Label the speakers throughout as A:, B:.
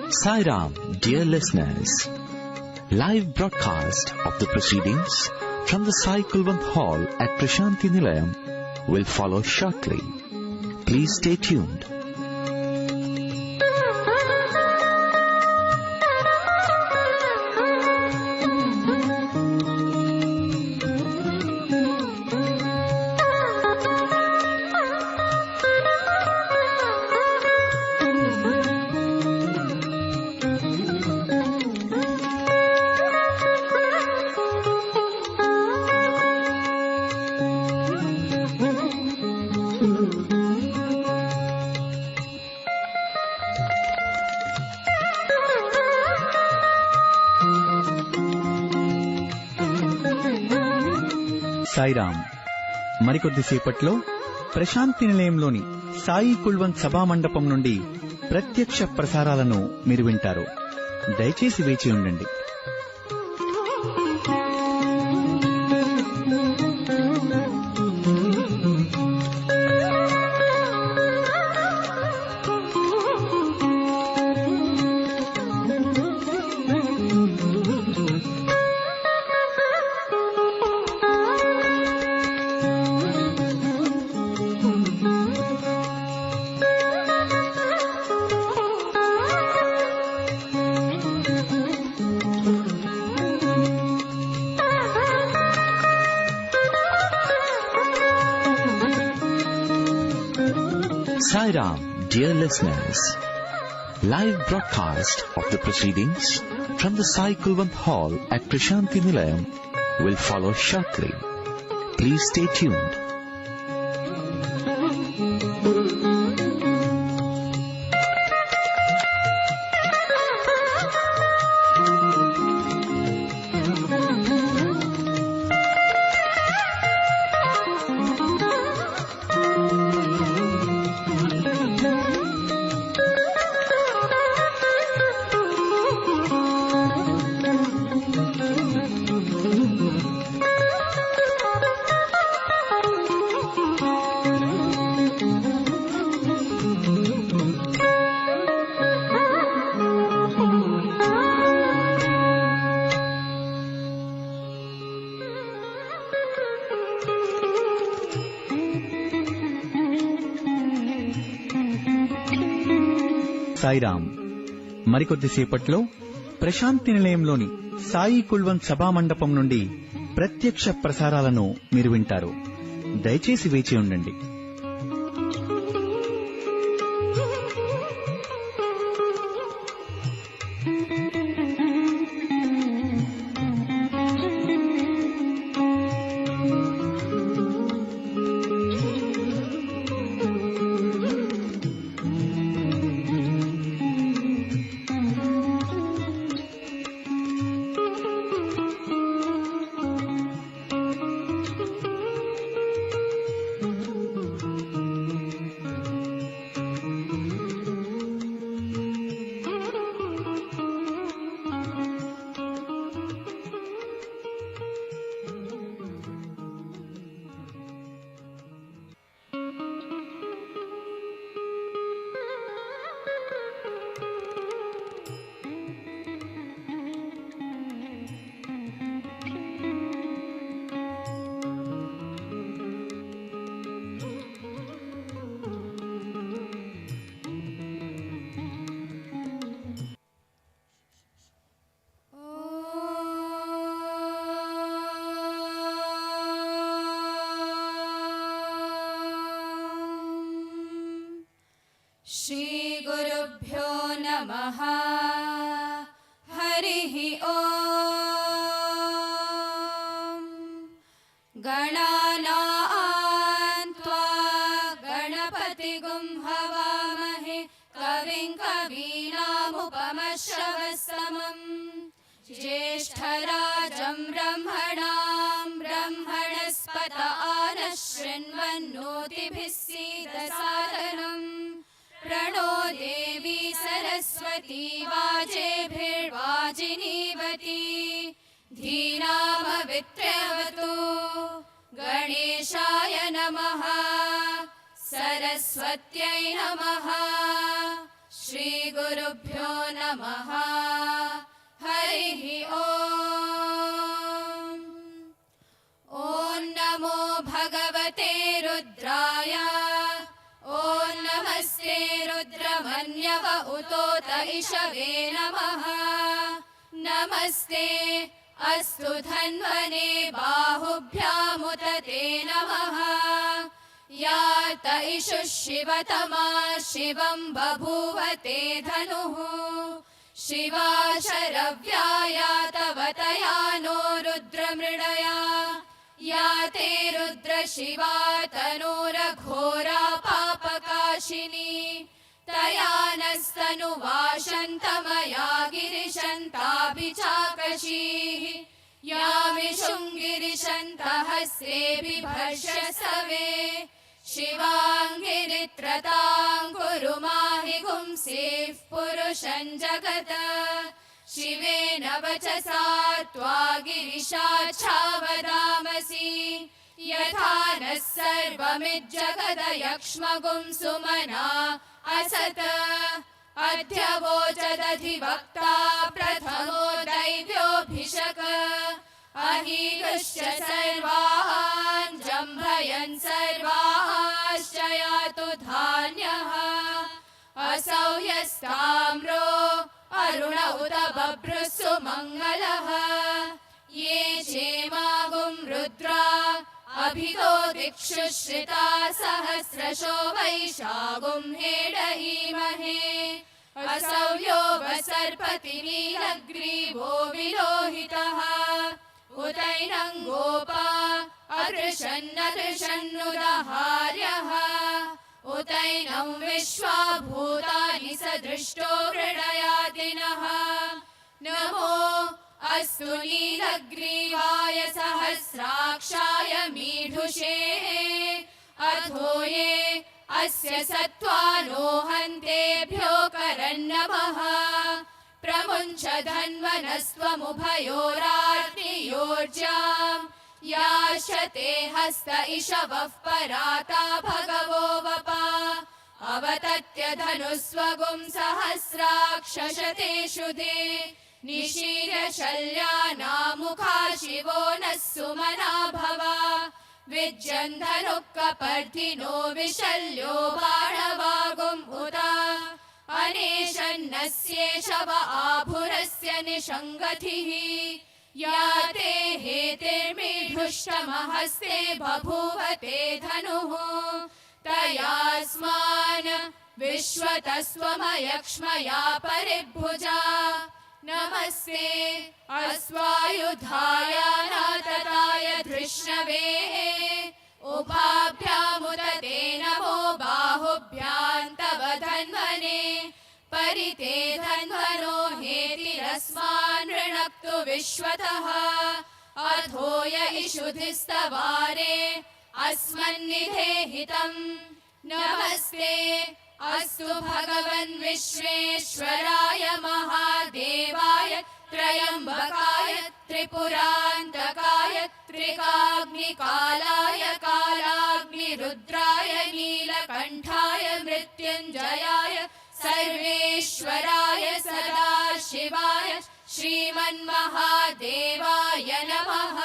A: Sai Ram, dear listeners. Live broadcast of the proceedings from the Sai Kulwant Hall at Prasanthi Nilayam will follow shortly. Please stay tuned.
B: Sairam. మరికొద్దిసేపట్లో Prashanti నిలయంలోని Sai Kulwant సభా మండపం నుండి ప్రత్యక్ష ప్రసారాలను మీరు వింటారు. దయచేసి వేచి ఉండండి.
A: Sai Ram, dear listeners. Live broadcast of the proceedings from the Sai Kulwant Hall at Prasanthi Nilayam will follow shortly. Please stay tuned.
B: Sairam. మరికొద్దిసేపట్లో Prashanti నిలయంలోని Sai Kulwant సభా మండపం నుండి ప్రత్యక్ష ప్రసారాలను మీరు వింటారు. దయచేసి వేచి ఉండండి.
C: श्रीगुरुभ्यो नमः. हरिः ॐ. गणानां त्वा गणपतिगुं हवामहे कविं कवीनामुपमश्रवस्तमम्. ज्येष्ठराजं ब्रह्मणां ब्रह्मणस्पत आनः शृण्वन्नोतिभिः सीदसादनम्. प्रणो देवी सरस्वती वाजेभिर्वाजिनीवती. धीनामवित्र्यवतु. गणेशाय नमः. सरस्वत्यै नमः. श्री श्रीगुरुभ्यो नमः। हरिः ओम्। ॐ नमो भगवते रुद्राय। ॐ नमस्ते रुद्रमन्यव उतोत इषवे नमः। नमस्ते अस्तु धन्वने बाहुभ्यामुत ते नमः। या त इषुः शिवतमा शिवं बभूव ते धनुः। शिवा शरव्याया तव तया नो रुद्रमृडया। या ते रुद्र शिवा तनूरघोरा पापकाशिनी। तया नस्तनुवाशन्तमया गिरिशन्ताभिचाकशीः। यामिषुङ्गिरिशन्तः से बिभर्ष्य सवे। शिवाङ्गिरित्रतां कुरु माहि गुंसेः पुरुषं जगत। शिवेन वचसा त्वा गिरिशाच्छावदामसि। यथा नः सर्वमिज्जगदयक्ष्मगुं सुमना असत। अद्य वोचदधिवक्ता प्रथमो दैव्योऽभिषक। अहीगुश्च सर्वान् जम्भयन् सर्वाश्च यातु धान्यः। असौ यस्ताम्रो अरुण उत बभ्रुः सुमङ्गलः। ये चेमागुं रुद्रा अभितो दिक्षु श्रिता सहस्रशो वैशागुं हेडहीमहे। असौ यो वसर्पति नीलग्रीवो विलोहितः। उतैनं गोपा अदृशन्नदृशन्नुदहार्यः। उतैनं विश्वा भूतानि सदृष्टो मृडयादिनः। नमो अस्तु नीलग्रीवाय सहस्राक्षाय मीढुषे। अथो ये अस्य सत्त्वानो हन्तेभ्यो करन्नमः। प्रमुञ्च धन्वनस्त्वमुभयोराग्नियोर्जाम्। याशते हस्त इषवः पराता भगवो वपा। अवतत्य धनुस्वगुं सहस्राक्षशतेषु दे। निशीर्य शल्यानामुखा शिवो नः सुमना भवा। विज्जन्धनुः कपर्धिनो विशल्यो बाणवागुम् उता। अनेशन्नस्येषव आभुरस्य निषङ्गतिः। या ते हेतिर्मीढुष्टमहस्ते बभूव ते धनुः। तयास्मान् विश्वतस्त्वमयक्ष्मया परिभुजा। नमस्ते अश्वायुधाय नातताय धृष्णवे। उभाभ्यामुत ते नमो बाहुभ्यां तव धन्वने। परिते धन्वनो हेतिरस्मान् ऋणक्तु विश्वतः। अथो य इषुधिस्तवारे अस्मन्निधेहितम्। नमस्ते अस्तु भगवन् विश्वेश्वराय महादेवाय त्रयम्बकाय त्रिपुरान्तकाय त्रिकाग्निकालाय कालाग्निरुद्राय नीलकण्ठाय मृत्युञ्जयाय सर्वेश्वराय सदाशिवाय श्रीमन्महादेवाय नमः।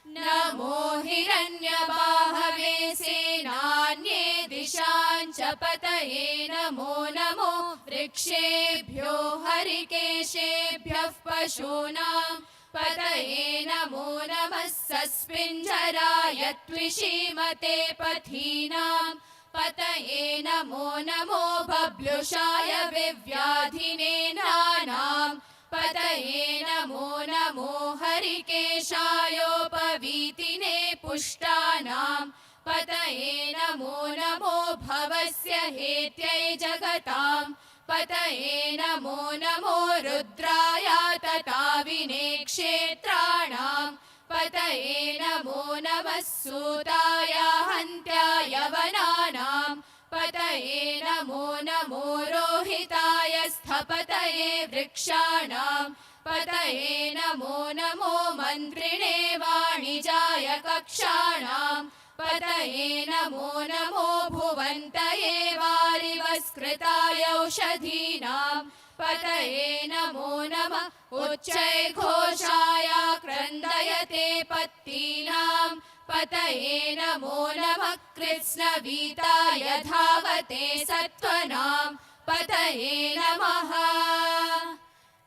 C: नमो हिरण्यबाहवे सेनान्ये दिशां च पतये। नमो नमो वृक्षेभ्यो हरिकेशेभ्यः पशूनां पतये। नमो नमः सस्पिञ्जराय त्विषीमते पथीनां पतये। नमो नमो बब्लुषाय विव्याधिनेनानां पतये। नमो नमो हरिकेशायोपवीतिने पुष्टानां पतये। नमो नमो भवस्य हेत्यै जगतां पतये। नमो नमो रुद्राय तताविने क्षेत्राणां पतये। नमो नमः सूताय हन्त्याय वनानां पतये। नमो नमो रोहिताय स्थपतये वृक्षाणां पतये। नमो नमो मन्त्रिणे वाणिजाय कक्षाणां पतये नमो नमो भुवन्तये वारिवस्कृताय औषधीनां पतये नमो नमः उच्चैघोषाय क्रन्दयते पत्तीनां पतये नमो नमः कृत्स्नवीताय धावते सत्त्वनां पतये नमः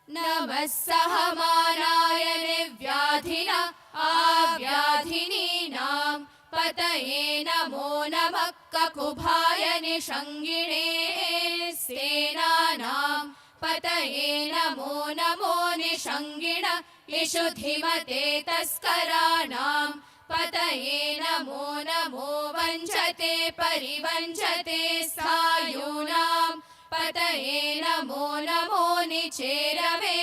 C: नमः सहमानाय निर्व्याधिन आव्याधिनीनां पतये नमो नमः ककुभाय निषङ्गिणे सेनानां पतये नमो नमो निषङ्गिण इषुधिमते तस्कराणां पतये नमो नमो वञ्चते परिवञ्चते स्थायूनां पतये नमो नमो निचेरवे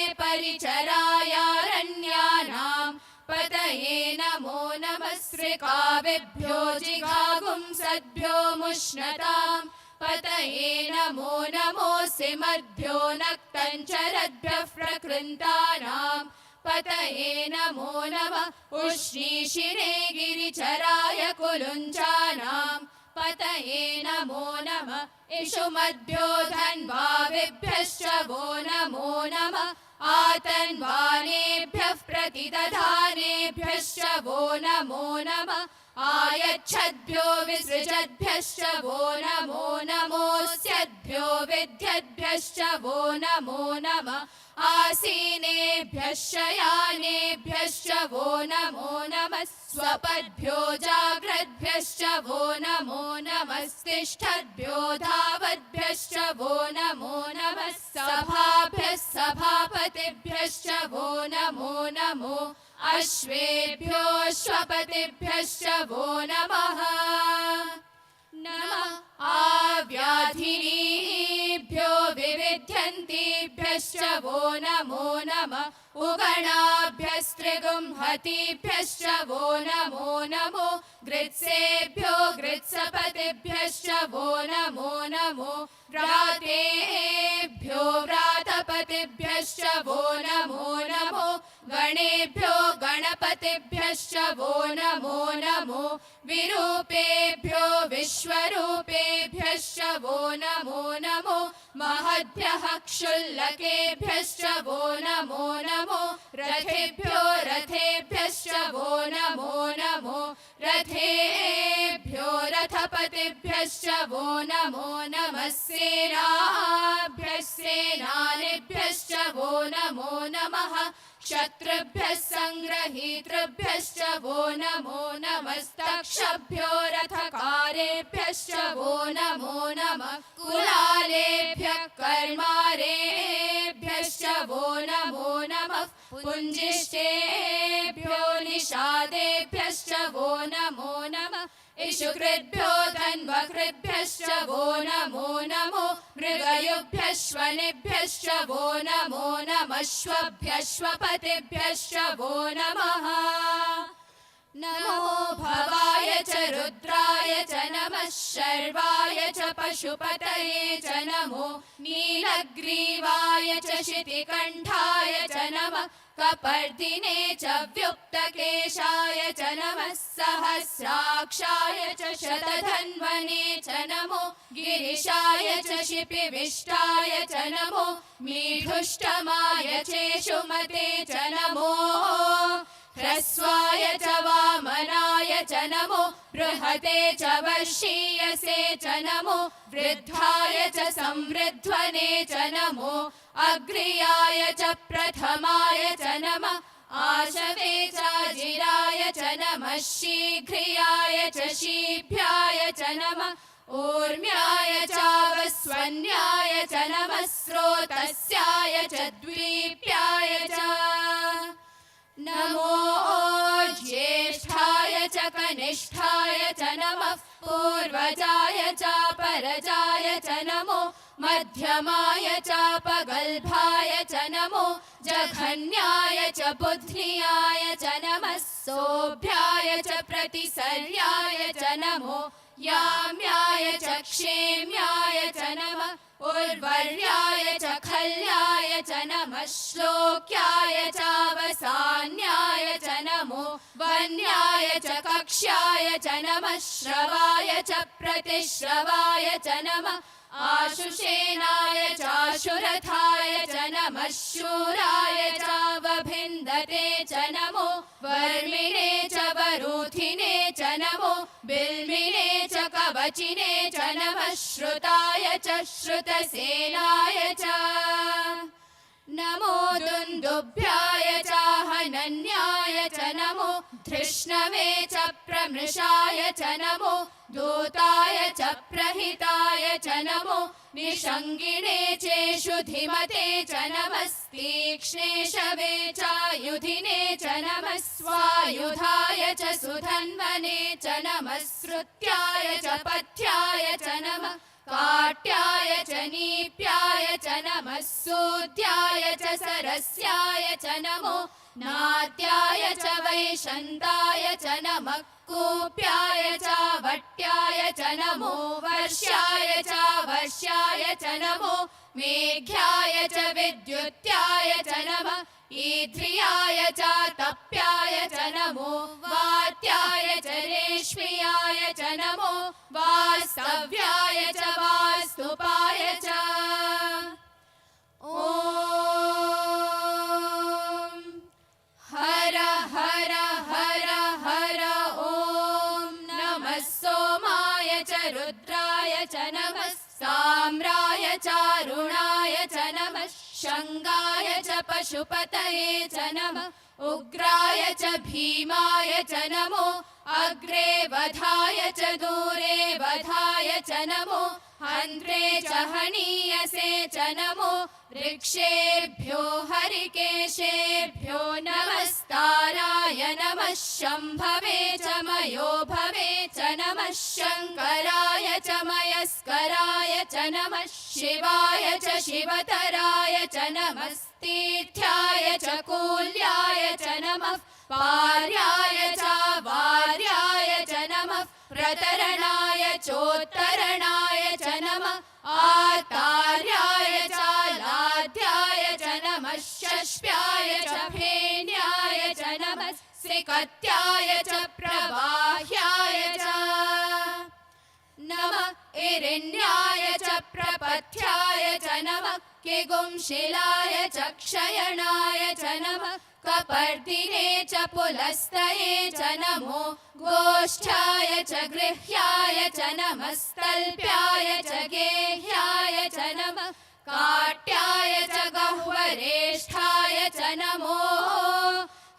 C: परिचरायारण्यानां पतये नमो नमः सृकाविभ्यो जिघागुंसद्भ्यो मुष्णतां पतये नमो नमो सिमद्भ्यो नक्तञ्चरद्भ्यः प्रकृन्तानां पतये नमो नमः उष्णीशिरे गिरिचराय कुलुञ्चानां पतये नमो नमः इषुमद्भ्यो धन्वाविभ्यश्च वो नमो नमः आतन्वानेभ्यः प्रतिदधानेभ्यश्च वो नमो नमः आयच्छद्भ्यो विसृजद्भ्यश्च वो नमो नमोऽस्यद्भ्यो विद्यद्भ्यश्च वो नमो नमः आसीनेभ्यः शयानेभ्यश्च वो नमो नमः स्वपद्भ्यो जाग्रद्भ्यश्च वो नमो नमस्तिष्ठद्भ्यो धावद्भ्यश्च वो नमो नमः सभाभ्यः सभापतिभ्यश्च वो नमो नमो अश्वेभ्यो अश्वपतिभ्यश्च वो नमः नमः आव्याधिनीभ्यो विविध्यन्तीभ्यश्च वो नमो नमः उगणाभ्यस्त्रिगुंहतीभ्यश्च वो नमो नमो गृत्सेभ्यो गृत्सपतिभ्यश्च वो नमो नमो व्रातेभ्यो व्रातपतिभ्यश्च वो नमो नमो गणेभ्यो गणपतिभ्यश्च वो नमो नमो विरूपेभ्यो विश्वरूपेभ्यश्च वो नमो नमो महद्भ्यः क्षुल्लकेभ्यश्च वो नमो नमो रथेभ्यो रथेभ्यश्च वो नमो नमो रथेभ्यो रथपतिभ्यश्च वो नमो नमः सेनाभ्यः सेनानिभ्यश्च वो नमो नमः शत्रुभ्यः संग्रहीतृभ्यश्च वो नमो नमस्तक्षभ्यो रथकारेभ्यश्च वो नमो नमः कुलालेभ्यः कर्मारेभ्यश्च वो नमो नमः पुञ्जिष्टेभ्यो निषादेभ्यश्च वो नमो नमः इषुकृद्भ्यो धन्वकृद्भ्यश्च वो नमो नमो मृगयुभ्यश्वनिभ्यश्च वो नमो नमः श्वभ्यश्वपतिभ्यश्च वो नमः नमो भवाय च रुद्राय च नमः शर्वाय च पशुपतये च नमो नीलग्रीवाय च शितिकण्ठाय च नमः कपर्दिने च व्युक्तकेशाय च नमः सहस्राक्षाय च शतधन्वने च नमो गिरिशाय च शिपिविष्टाय च नमो मीढुष्टमाय चेषुमते च नमो ह्रस्वाय च वामनाय च नमो बृहते च वर्षीयसे च नमो वृद्धाय च संवृध्वने च नमो अग्र्याय च प्रथमाय च नमः आशवे चाजिराय च नमः शीघ्रियाय च शीभ्याय च नमः ऊर्म्याय चावस्वन्याय च नमः स्रोतस्याय च द्वीप्याय च नमो ज्येष्ठाय च कनिष्ठाय च नमः पूर्वजाय च परजाय च नमो मध्यमाय चापगल्भाय च नमो जघन्याय च बुद्ध्याय च नमः सोभ्याय च प्रतिसर्याय च नमो याम्याय च क्षेम्याय च नमः उर्वर्याय च खल्याय च नमः श्लोक्याय चावसान्याय च नमो वन्याय च कक्ष्याय च नमः श्रवाय च प्रतिश्रवाय च नमः आशुषेनाय चाशुरथाय च नमः शूराय चावभिन्दते च नमो वर्मिणे च वरूथिने च नमो बिल्मिने च कवचिने च नमः श्रुताय च श्रुतसेनाय च नमो दुन्दुभ्याय चाहनन्याय च नमो धृष्णवे च प्रमृषाय च नमो दूताय च प्रहिताय च नमो निषङ्गिणे चेषु धिमते च नमस्तीक्ष्णे शवे चायुधिने च नमः स्वायुधाय च सुधन्वने च नमः श्रुत्याय च पथ्याय च नमः काट्याय च नीप्याय च नमः सूद्याय च सरस्याय च नमो नाट्याय च वैशन्ताय च नमः कूप्याय च वट्याय च नमो वर्ष्याय च वर्ष्याय च नमो मेघ्याय च विद्युत्याय च नमः ईध्रियाय च तप्याय च नमो वात्याय च रेश्म्याय च नमो वास्तव्याय च वास्तुपाय च ॐ हर हर हर हर ॐ नमः सोमाय च रुद्राय च नमः साम्राय चारुणाय च नमः शङ्गाय च पशुपतये च नमः उग्राय च भीमाय च नमो अग्रे वधाय च दूरे वधाय च नमो हन्त्रे च हनीयसे च नमो वृक्षेभ्यो हरिकेशेभ्यो नमस्ताराय नमः शम्भवे च मयो भवे च नमः शङ्कराय च मयस्कराय च नमः शिवाय च शिवतराय च नमः तीर्थ्याय च कूल्याय च नमः पार्याय च वार्याय च नमः प्रतरणाय चोत्तरणाय च नमः आतार्याय च लाध्याय च नमः शष्प्याय च फेन्याय च नमः सिकत्याय च प्रवाह्याय च नमः इरिण्याय च प्रपथ्याय च नमः किगुंशिलाय च क्षयणाय च नमः कपर्दिने च पुलस्तये च नमो गोष्ठाय च गृह्याय च नमः स्तल्प्याय च गेह्याय च नमः काट्याय च गह्वरेष्ठाय च नमो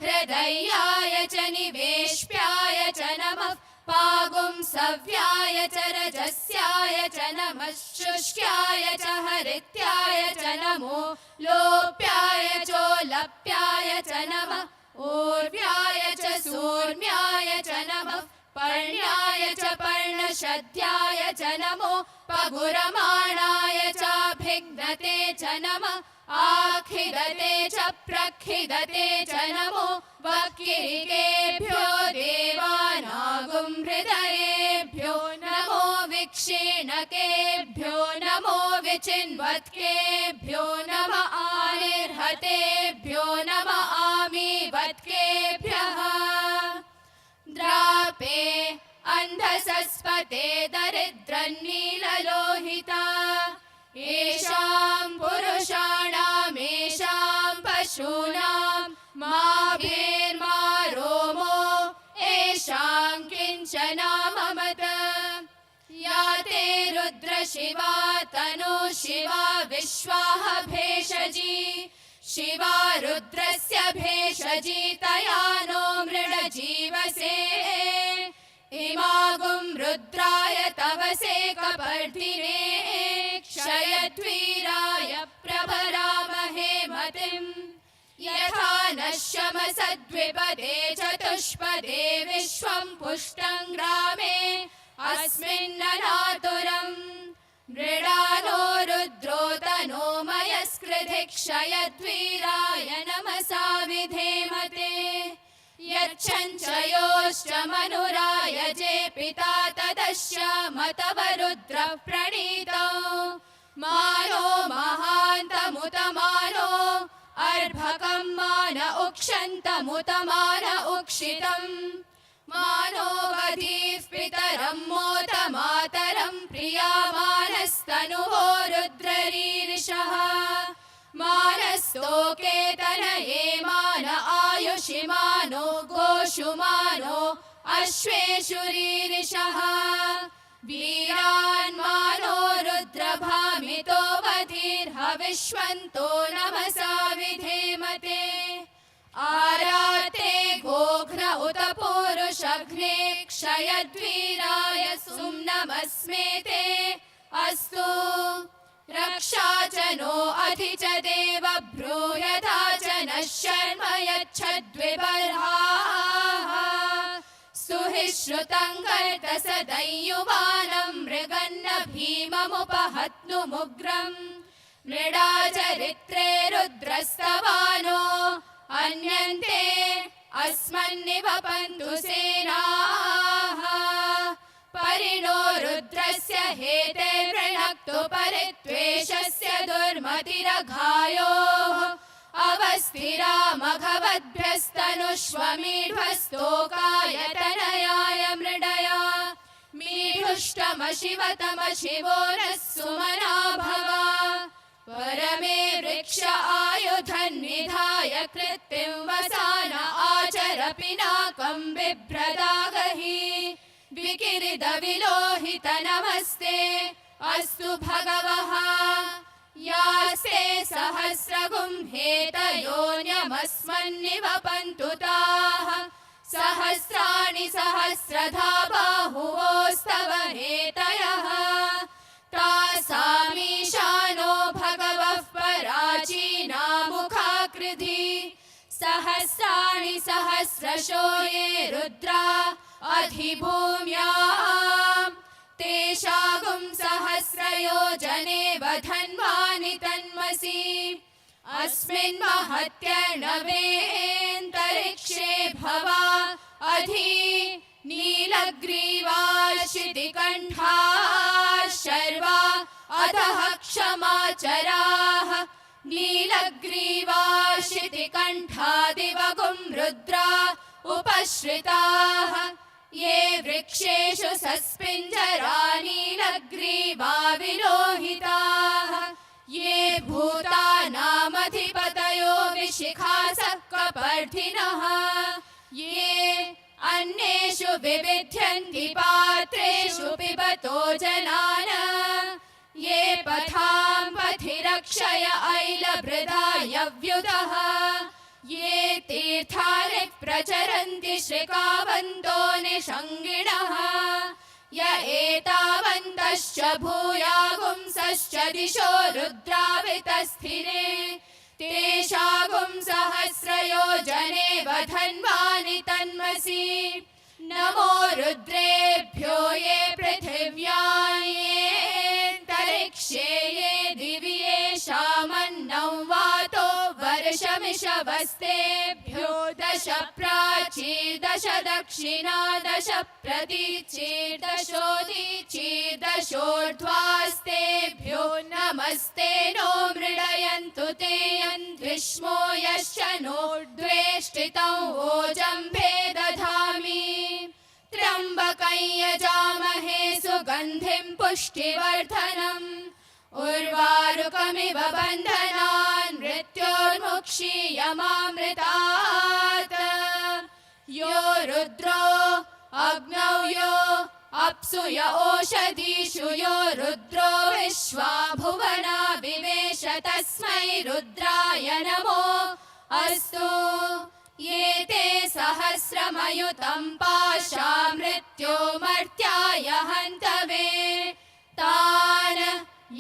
C: हृदयाय च निवेश्याय च नमः पागुंसव्याय च रजस्याय च नमः शुष्क्याय च हरित्याय च नमो लोप्याय चोलप्याय च नमः ऊर्व्याय च सूर्म्याय च नमः पर्ण्याय च पर्णशद्याय च नमो पगुरमाणाय चाभिघ्नते च नमः आखिदते च प्रखिदते च नमो वक्किरिकेभ्यो देवानागुं हृदयेभ्यो नमो विक्षीणकेभ्यो नमो विचिन्वत्केभ्यो नमः आनिर्हतेभ्यो नमः आमीवत्केभ्यः द्रापे अन्धसस्पते दरिद्रन्नीललोहिता येषां पुरुषाणामेषां पशूनां मा भेर्मा रोमो येषां किञ्चनाममत या ते रुद्रशिवा तनु शिवा विश्वाः भेषजी शिवा रुद्रस्य भेषजी तया नो मृडजीवसे इमागुं रुद्राय तवसे कपर्दिने क्षयद्वीराय प्रभरामहे मतिम् यथा नश्यमसद्विपदे चतुष्पदे विश्वं पुष्टं ग्रामे अस्मिन्ननातुरम् मृडानो रुद्रो तनो मयस्कृधि क्षयद्वीराय नमसा विधेमते यच्छञ्चयोश्च मनुराय जे पिता तदस्य मतव रुद्र प्रणीतौ मानो महान्तमुत मानो अर्भकं मान उक्षन्तमुत मान उक्षितम् मानो वधीः पितरं मोत मातरं प्रियामानस्तनुवो रुद्ररीरिषः मानस्तोके तनये मान आयुषि मानो गोषु मानो अश्वेषु रीरिषः वीरान् मानो रुद्रभामितो वधीर्हविष्वन्तो नमसा विधेमते आराते गोघ्न उत पूरुषघ्ने क्षयद्वीराय सुम्नमस्मेते अस्तु रक्षा च नो अधि च देव ब्रूयता च नः शर्म यच्छद्विबर्हाः स्तुहि श्रुतं कर्तसदैयुवानं मृगन्न भीममुपहत्नुमुग्रम् मृडा चरित्रे रुद्रस्तवानो अन्यन्ते अस्मन्निवपन्तु सेनाः परिणो रुद्रस्य हेते वृणक्तु परित्वेषस्य दुर्मतिरघायोः अवस्थिरा मघवद्भ्यस्तनुष्वमीढ्वस्तोकाय तनयाय मृडया मीढुष्टमशिवतमशिवो नः सुमना भव परमे वृक्ष आयुधन्निधाय कृत्तिं वसान आचर पिनाकं बिभ्रदागहि विकिरिद विलोहित नमस्ते अस्तु भगवः यास्ते सहस्रगुंहेतयोन्यमस्मन्निवपन्तु ताः सहस्राणि सहस्रधा बाहुवोस्तव हेतयः तासामीशानो भगवः पराचीनामुखाकृधि सहस्राणि सहस्रशो ये रुद्रा अधिभूम्याम् तेषागुं सहस्रयोजने वधन्वानि तन्मसि अस्मिन् महत्यर्णवेऽन्तरिक्षे भवा अधि नीलग्रीवाशितिकण्ठाः शर्वा अधः क्षमाचराः नीलग्रीवाशितिकण्ठादिवगुं रुद्रा उपश्रिताः ये वृक्षेषु सस्पिञ्जरा नीलग्रीवा विलोहिताः ये भूतानामधिपतयो विशिखासः कपर्धिनः ये अन्येषु विविध्यन्ति पात्रेषु पिबतो जनान ये पथां पथि रक्षय ऐलभृदायव्युतः ये तीर्थानि प्रचरन्ति श्रिकावन्तो निषङ्गिणः य एतावन्तश्च भूयागुंसश्च दिशो रुद्रावितस्थिरे तेषागुं सहस्रयोजने वधन्वानि तन्मसि नमो रुद्रेभ्यो ये पृथिव्यां येऽन्तरिक्षे ये दिवि येषामन्नं वातो वर्षमिषवस्तेभ्यो दश प्राचीर्दश दक्षिणा दश प्रतीचीर्दशोदीचीर्दशोर्ध्वास्तेभ्यो नमस्ते नो मृडयन्तु ते यन्विष्मो यश्च नो द्वेष्टितं वोजम्भे दधामि त्र्यम्बकं यजामहे सुगन्धिं पुष्टिवर्धनम् उर्वारुकमिव बन्धनान् मृत्योर्मुक्षीयमामृतात् यो रुद्रो अग्नौ यो अप्सु य ओषधीषु यो रुद्रो विश्वा भुवना विवेश तस्मै रुद्राय नमो अस्तु ये ते सहस्रमयुतं पाशा मृत्यो मर्त्याय हन्तवे तान्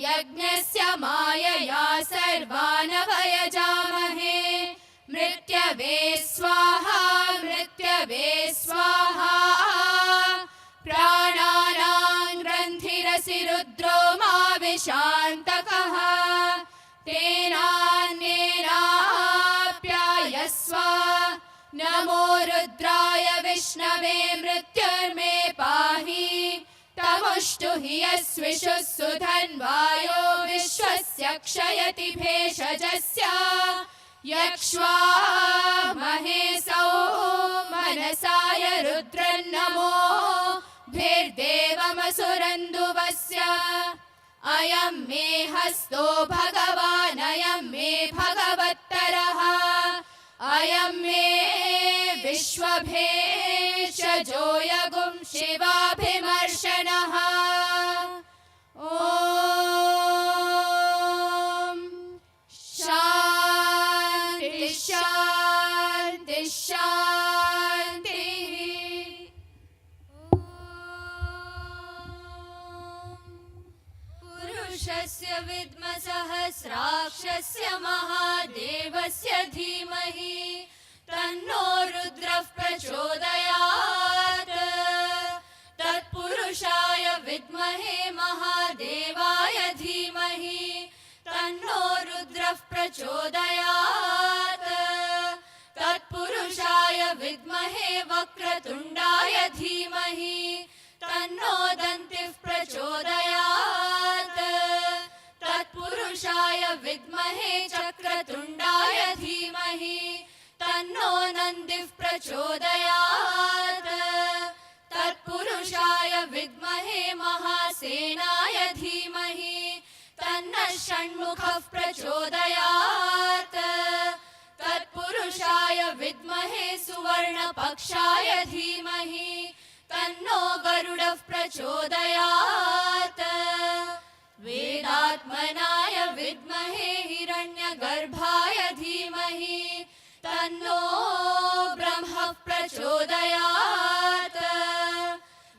C: यज्ञस्य मायया सर्वान् वयजामहे मृत्यवे स्वाहा मृत्यवे स्वाहा प्राणानां ग्रन्थिरसि रुद्रो मा विशान्तकः तेनान्येनाप्यायस्व नमो रुद्राय विष्णवे मृत्युर्मे पाहि तमुष्टु हि यस्विषुः सुधन्वायो विश्वस्य क्षयति भेषजस्य यक्ष्वा महेशौ मनसाय रुद्रन्नमो भिर्देवमसुरन्दुवस्य अयं मे हस्तो भगवान् अयं मे भगवत्तरः अयं मे विश्वभेषजो यगुं शिवाभिमर्शनः ॐ शान्ति शान्ति शान्तिः। पुरुषस्य विद्मसहस्राक्षस्य महादेवस्य धीमहि तन्नो रुद्रः प्रचोदयात् तत्पुरुषाय विद्महे महादेवाय धीमहि तन्नो रुद्रः प्रचोदयात् तत्पुरुषाय विद्महे वक्रतुण्डाय धीमहि तन्नो दन्तिः प्रचोदयात् तत्पुरुषाय विद्महे चक्रतुण्डाय धीमहि तन्नो नन्दिः प्रचोदयात् तत्पुरुषाय विद्महे महासेनाय धीमहि तन्नः षण्मुखः प्रचोदयात् तत्पुरुषाय विद्महे सुवर्णपक्षाय धीमहि तन्नो गरुडः प्रचोदयात् वेदात्मनाय विद्महे हिरण्यगर्भाय धीमहि तन्नो ब्रह्म प्रचोदयात्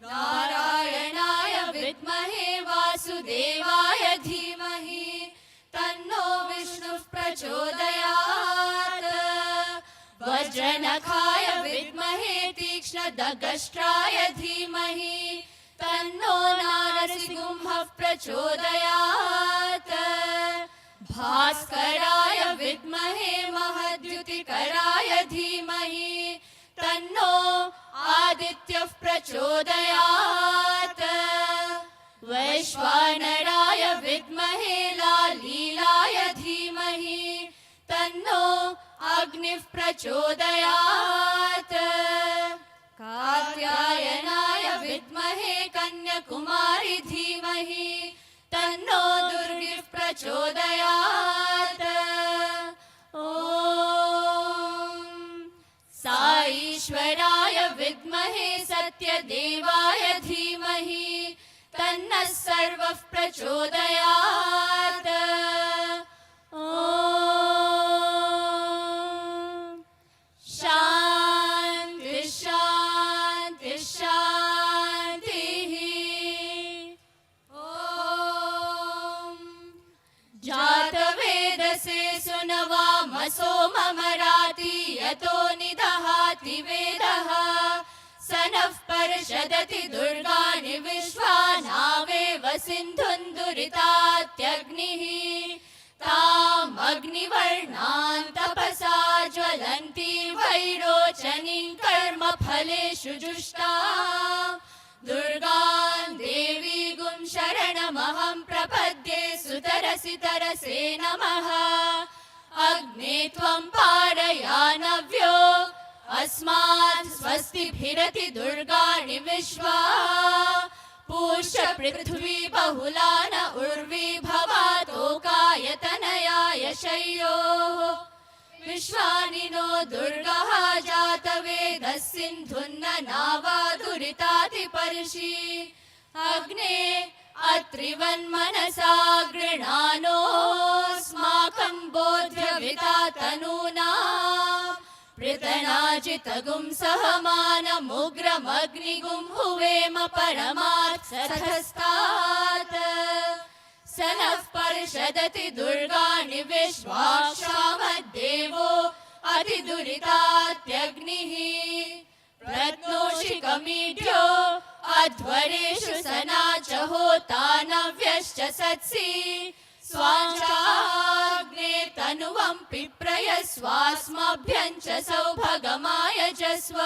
C: नारायणाय विद्महे वासुदेवाय धीमहि तन्नो विष्णुः प्रचोदयात् वज्रनखाय विद्महे तीक्ष्णदगष्ट्राय धीमहि तन्नो नारसिंहः प्रचोदयात् भास्कराय विद्महे महद्युतिकराय धीमहि तन्नो आदित्यः प्रचोदयात् वैश्वानराय विद्महे लालीलाय धीमहि तन्नो अग्निः प्रचोदयात् कात्यायनाय विद्महे कन्याकुमारी धीमहि तन्नो दुर्गिः प्रचोदयात् ॐ साईश्वराय विद्महे सत्यदेवाय धीमहि तन्नः सर्वः प्रचोदयात् ॐ शान्ति शान्ति शान्तिः। ॐ जातवेदसे सुनवामसो ममराति यतो निदहाति वेदः स नः पर्षदति दुर्गाणि विश्वानावेव सिन्धुन्दुरितात्यग्निः तामग्निवर्णां तपसा ज्वलन्ति वैरोचनीं कर्मफलेषु जुष्टां दुर्गां देवीगुं शरणमहं प्रपद्ये सुतरसि तरसे नमः अग्ने त्वं पारयानव्यो अस्मात् स्वस्तिभिरति दुर्गाणि विश्वा पूष्य पृथ्वी बहुला न उर्वी भवातोकाय तनयाय शय्योः विश्वानि नो दुर्गः जातवेदः सिन्धुन्न नावादुरितातिपर्षि अग्ने अत्रिवन्मनसा गृणानोऽस्माकं बोध्यविता तनूनाम् पृतनाजितगुं सहमानमुग्रमग्निगुं हुवेम परमात् सतस्तात् स नः पर्षदति दुर्गाणि विश्वाक्षामद्देवो अतिदुरितात्यग्निः प्रत्नोषिकमीढ्यो अध्वरेषु सना च होतानव्यश्च सत्सि स्वाञ्चाग्ने तनुवं पिप्रयस्वास्मभ्यं च सौभगमायजस्व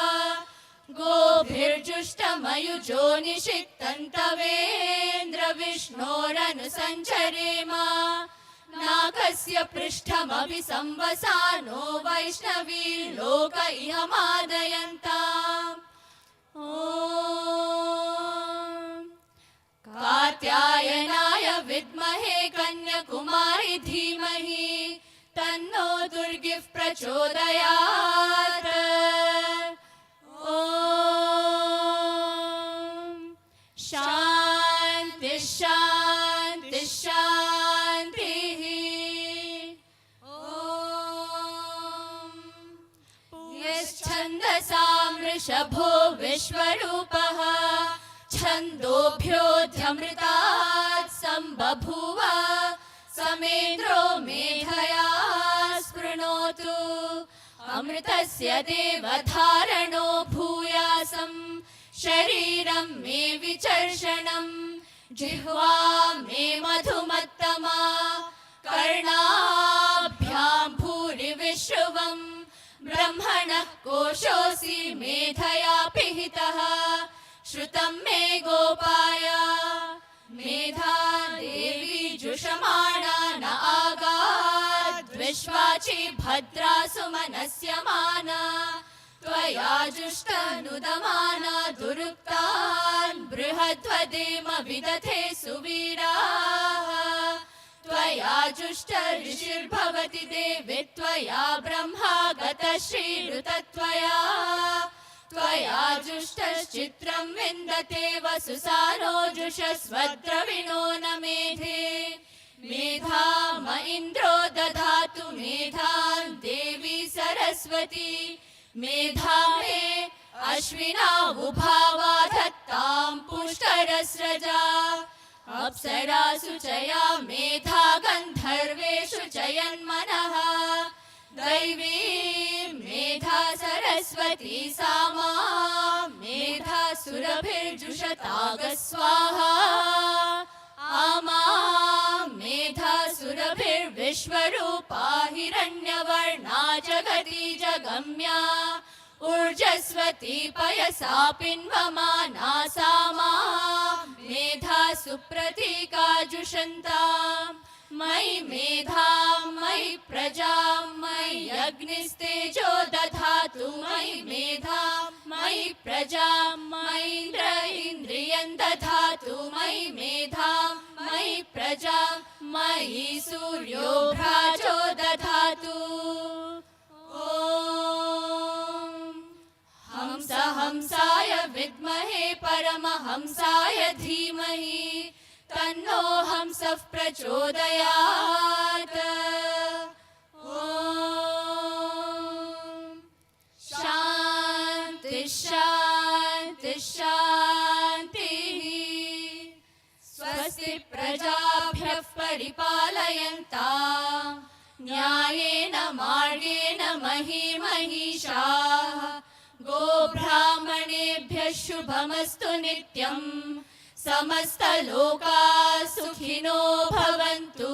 C: गोभिर्जुष्टमयुजो निषिक्तं तवेन्द्र विष्णोरनुसञ्चरेम नाकस्य पृष्ठमपि संवसानो वैष्णवी लोक इह मादयन्ताम् ॐ कात्यायनाय विद्महे कन्याकुमारी धीमहि तन्नो दुर्गिः प्रचोदयात् ॐ शान्ति शान्ति शान्तिः यश्छन्दसां वृषभो विश्वरूपः छन्दोभ्योऽध्यमृतात् सम्बभूव समेन्द्रो मेधया स्पृणोतु अमृतस्य देवधारणो भूयासं शरीरं मे विचर्षणं जिह्वा मे मधुमत्तमा कर्णाभ्यां भूरि विश्रुवं ब्रह्मणः कोशोऽसि मेधया पिहितः श्रुतं मे गोपाय मेधा देवी जुषमाणा न आगाद्विश्वाची भद्रा सुमनस्य माना त्वया जुष्टनुदमाना दुरुक्तान् बृहद्वदेम विदथे सुवीराः त्वया जुष्ट ऋषिर्भवति देवि त्वया ब्रह्मा गतः श्रीरुतत्वया त्वया जुष्टश्चित्रं विन्दते वसुसानो जुषस्वद्रविणो न मेधे मेधाम इन्द्रो दधातु मेधां देवी सरस्वती मेधा मे अश्विना उभावा धत्तां पुष्करस्रजा अप्सरासु च या मेधा गन्धर्वेषु च यन्मनः दैवी मेधा सरस्वती सामा मेधा सुरभिर्जुषताग स्वाहा आमा मेधा सुरभिर्विश्वरूपा हिरण्यवर्णा जगती जगम्या ऊर्जस्वती पयसा पिन्वमाना सामा मेधा सुप्रतीका जुषन्ताम् मयि मेधा मयि प्रजा मयि अग्निस्तेजो दधातु मयि मेधा मयि प्रजा मयीन्द्र इन्द्रियं दधातु मयि मेधा मयि प्रजा मयि सूर्यो भ्राजो दधातु ॐ हंस हंसाय विद्महे परमहंसाय धीमहि तन्नो हंसः प्रचोदयात् ॐ शान्ति शान्ति शान्तिः स्वस्ति प्रजाभ्यः परिपालयन्तां न्यायेन मार्गेण महीमहीषाः गोब्राह्मणेभ्यः शुभमस्तु नित्यम् समस्तलोकाः सुखिनो भवन्तु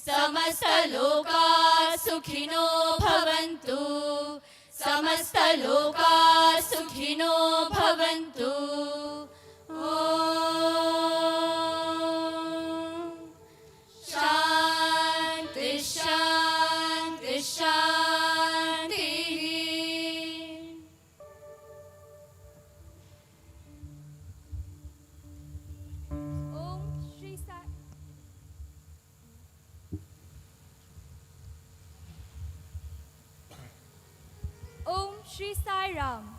C: समस्तलोकाः सुखिनो भवन्तु समस्तलोकाः सुखिनो भवन्तु ॐ शान्ति शान्ति शान्तिः
D: Shri Sai Ram.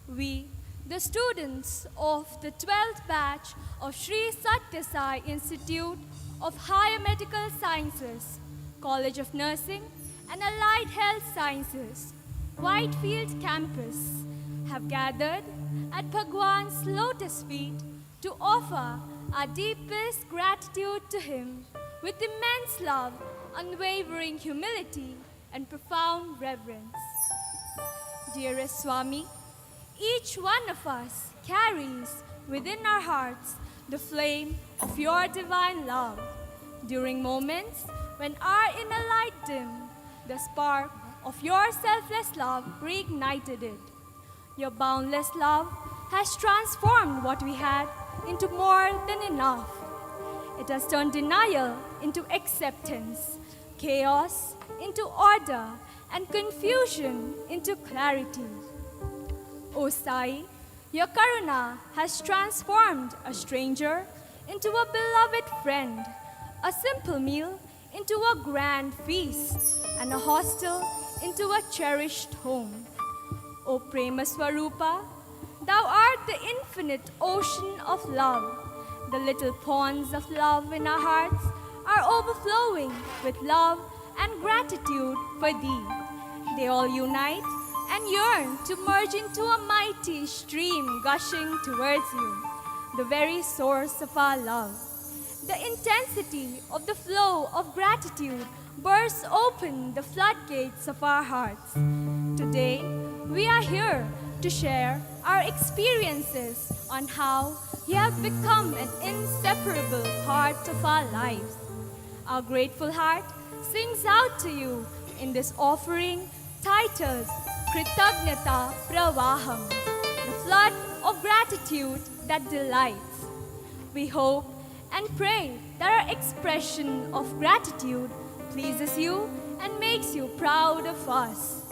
D: We, the students of the 12th batch of Shri Satya Sai Institute of Higher Medical Sciences, College of Nursing and Allied Health Sciences, Whitefield Campus, have gathered at Bhagwan's lotus feet to offer our deepest gratitude to him with immense love, unwavering humility and profound reverence. Dearest Swami, each one of us carries within our hearts the flame of your divine love. During moments when our inner light dimmed, the spark of your selfless love reignited it. Your boundless love has transformed what we had into more than enough. It has turned denial into acceptance, chaos into order, and confusion into clarity. O Sai, your Karuna has transformed a stranger into a beloved friend, a simple meal into a grand feast, and a hostel into a cherished home. O Prema Swarupa, thou art the infinite ocean of love. The little ponds of love in our hearts are overflowing with love and gratitude for thee. They all unite and yearn to merge into a mighty stream gushing towards you, the very source of our love. The intensity of the flow of gratitude bursts open the floodgates of our hearts. Today, we are here to share our experiences on how you have become an inseparable part of our lives. Our grateful heart sings out to you in this offering titled Krutagna Pravaham, the flood of gratitude that delights. We hope and pray that our expression of gratitude pleases you and makes you proud of us.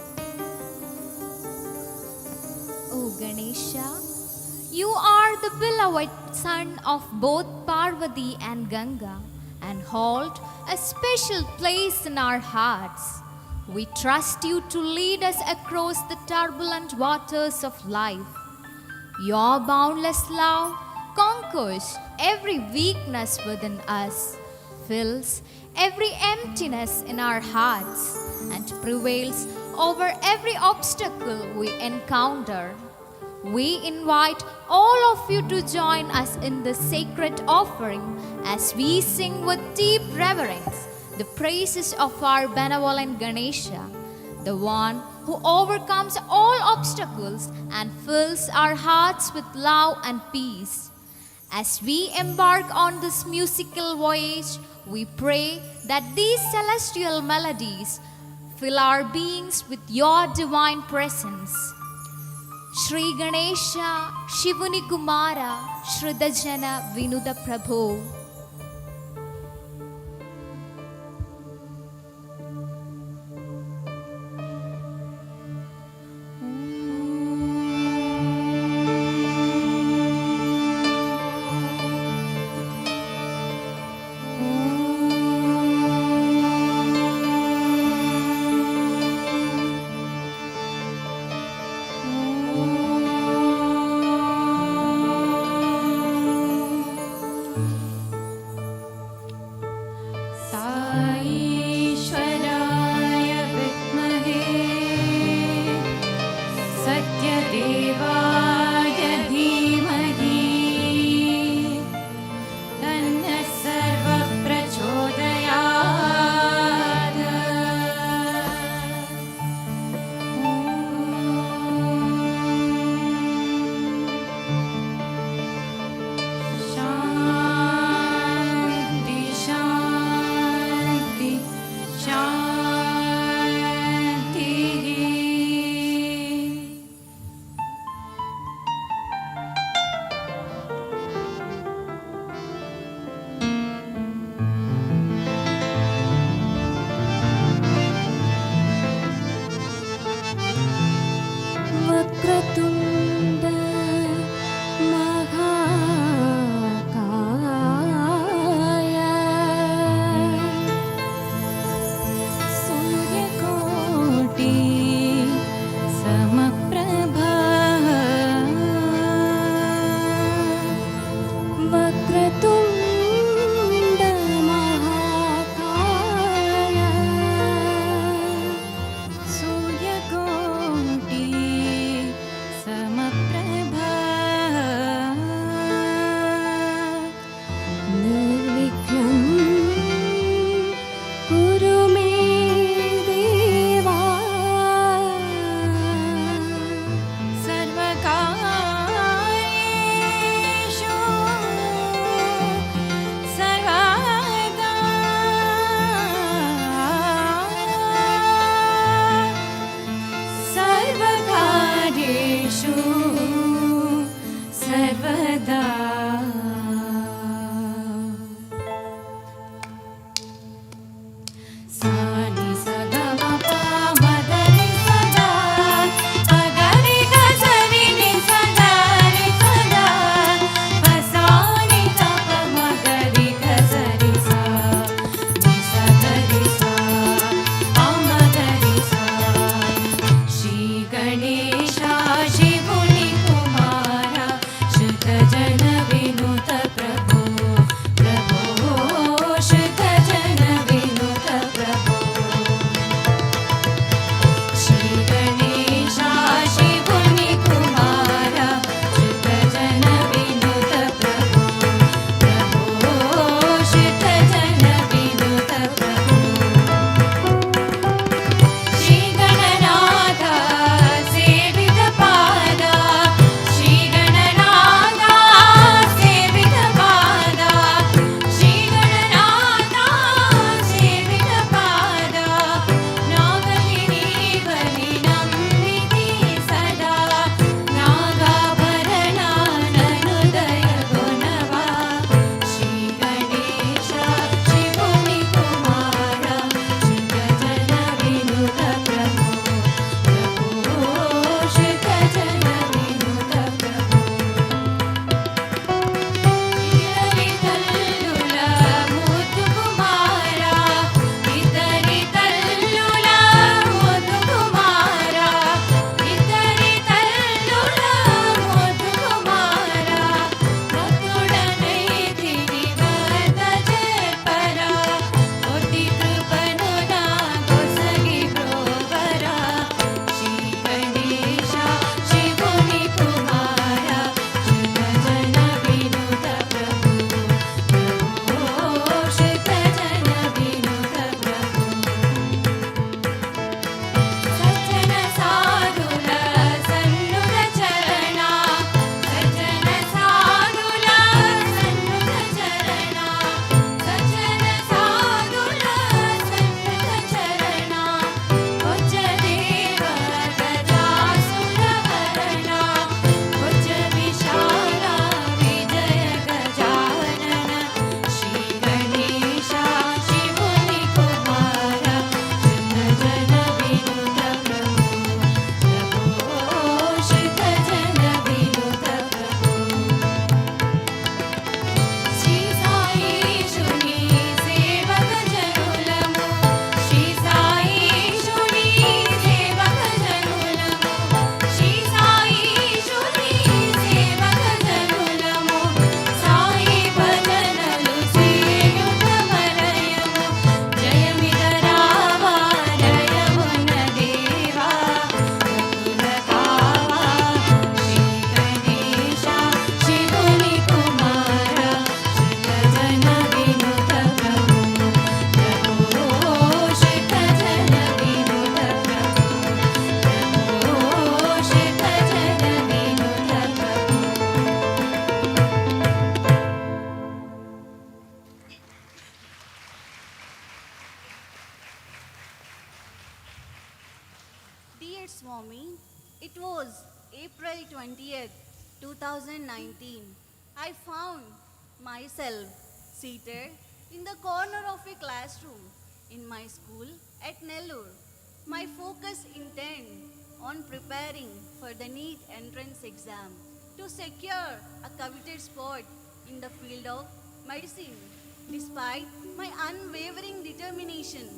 E: O Ganesha, you are the beloved son of both Parvati and Ganga and hold a special place in our hearts. We trust you to lead us across the turbulent waters of life. Your boundless love conquers every weakness within us, fills every emptiness in our hearts, and prevails over every obstacle we encounter. We invite all of you to join us in this sacred offering as we sing with deep reverence the praises of our benevolent Ganesha, the one who overcomes all obstacles and fills our hearts with love and peace. As we embark on this musical voyage, we pray that these celestial melodies fill our beings with your divine presence. Shri Ganesha, Shivuni Kumara, Shridajana Vinuda Prabhu.
F: Dear Swami, it was April 20th, 2019. I found myself seated in the corner of a classroom in my school at Nellore. My focus intent on preparing for the NEET entrance exam to secure a coveted spot in the field of medicine. Despite my unwavering determination,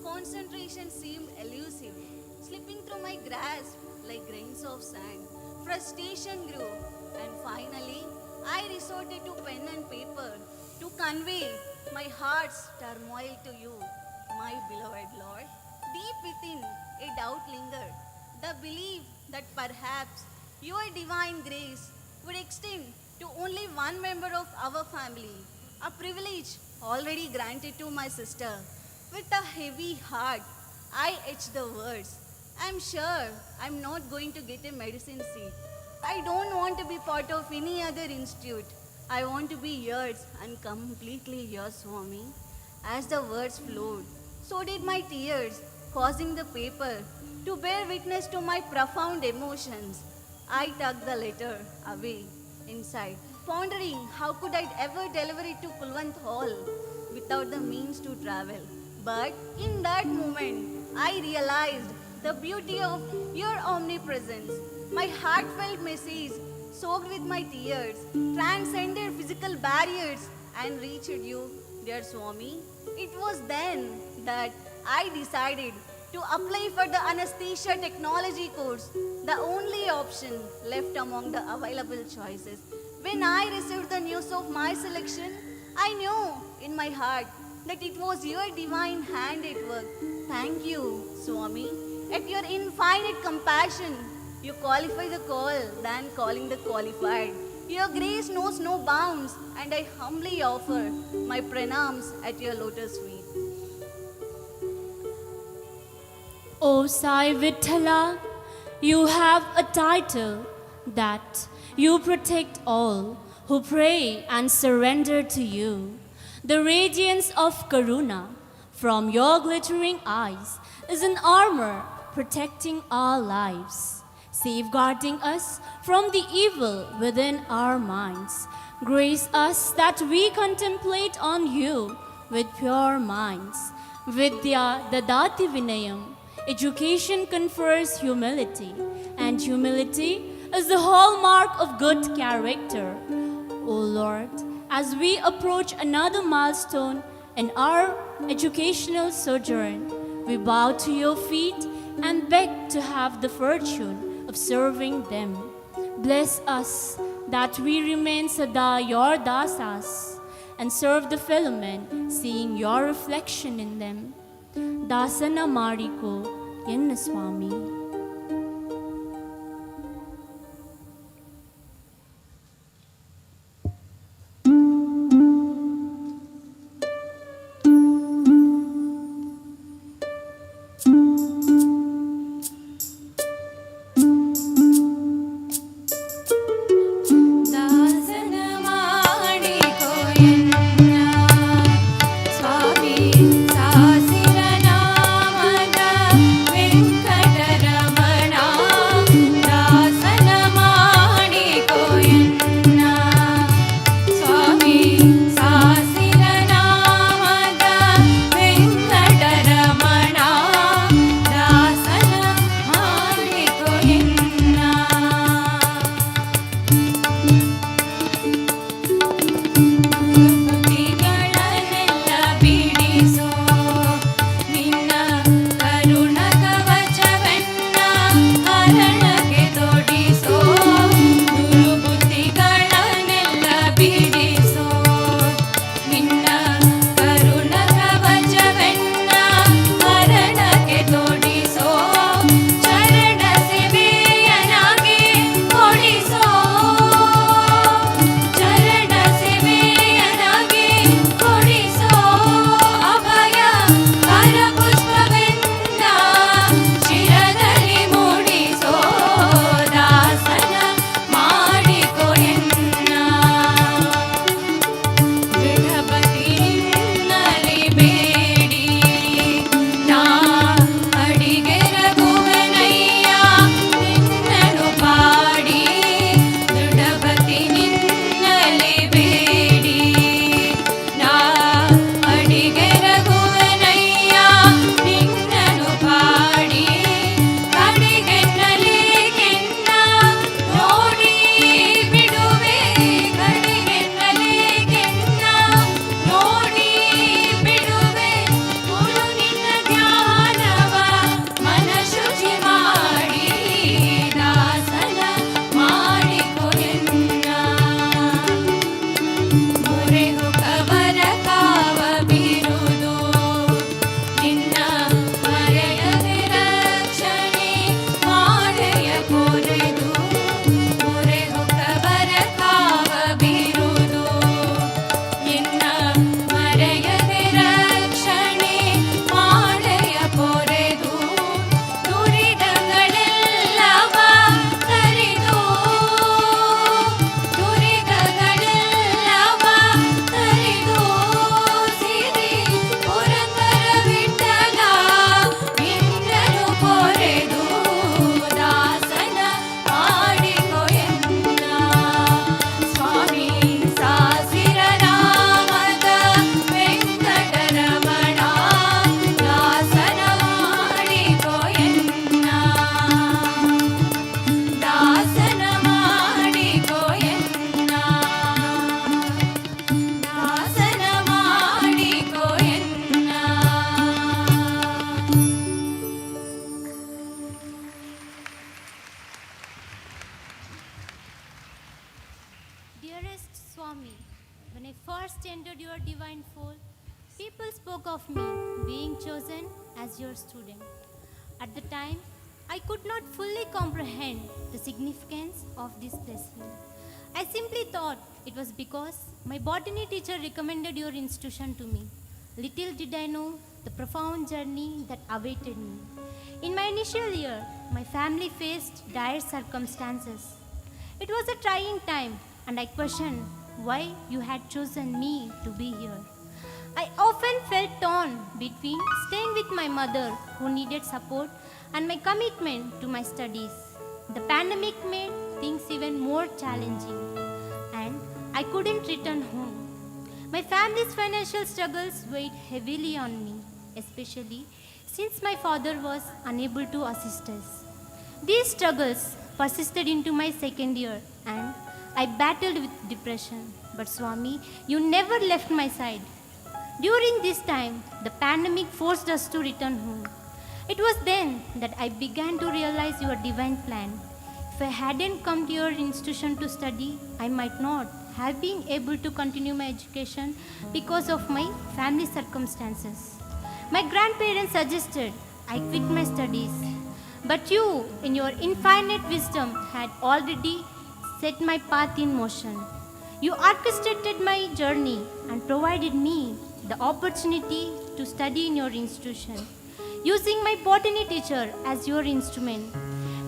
F: concentration seemed elusive, slipping through my grasp like grains of sand. Frustration grew, and finally, I resorted to pen and paper to convey my heart's turmoil to you, my beloved Lord. Deep within, a doubt lingered, the belief that perhaps your divine grace would extend to only one member of our family, a privilege already granted to my sister. With a heavy heart, I etched the words, I'm sure I'm not going to get a medicine seat. I don't want to be part of any other institute. I want to be yours and completely yours, Swami. As the words flowed, so did my tears, causing the paper to bear witness to my profound emotions. I tucked the letter away inside, pondering how could I ever deliver it to Kulwant Hall without the means to travel. But in that moment, I realized the beauty of your omnipresence. My heartfelt message, soaked with my tears, transcended physical barriers and reached you, dear Swami. It was then that I decided to apply for the anesthesia technology course, the only option left among the available choices. When I received the news of my selection, I knew in my heart that it was your divine hand at work. Thank you, Swami. At your infinite compassion, you qualify the call than calling the qualified. Your grace knows no bounds, and I humbly offer my pranams at your lotus feet.
C: O Sai Vithala, you have a title that you protect all who pray and surrender to you. The radiance of Karuna from your glittering eyes is an armor protecting our lives, safeguarding us from the evil within our minds. Grace us that we contemplate on you with pure minds. Vidya dadati vinayam. Education confers humility, and humility is the hallmark of good character. O Lord, as we approach another milestone in our educational sojourn, we bow to your feet and beg to have the fortune of serving them. Bless us that we remain Sada your dasas and serve the fellow men, seeing your reflection in them. Dasana Mariko Yenna Swami.
G: Swami, Sasira Namada Venkatara
C: entered your divine fold, people spoke of me being chosen as your student. At the time, I could not fully comprehend the significance of this blessing. I simply thought it was because my botany teacher recommended your institution to me. Little did I know the profound journey that awaited me. In my initial year, my family faced dire circumstances. It was a trying time, and I questioned why you had chosen me to be here. I often felt torn between staying with my mother, who needed support, and my commitment to my studies. The pandemic made things even more challenging, and I couldn't return home. My family's financial struggles weighed heavily on me, especially since my father was unable to assist us. These struggles persisted into my second year, and I battled with depression. But Swami, you never left my side. During this time, the pandemic forced us to return home. It was then that I began to realize your divine plan. If I hadn't come to your institution to study, I might not have been able to continue my education because of my family circumstances. My grandparents suggested I quit my studies, but you, in your infinite wisdom, had already set my path in motion. You orchestrated my journey and provided me the opportunity to study in your institution, using my botany teacher as your instrument.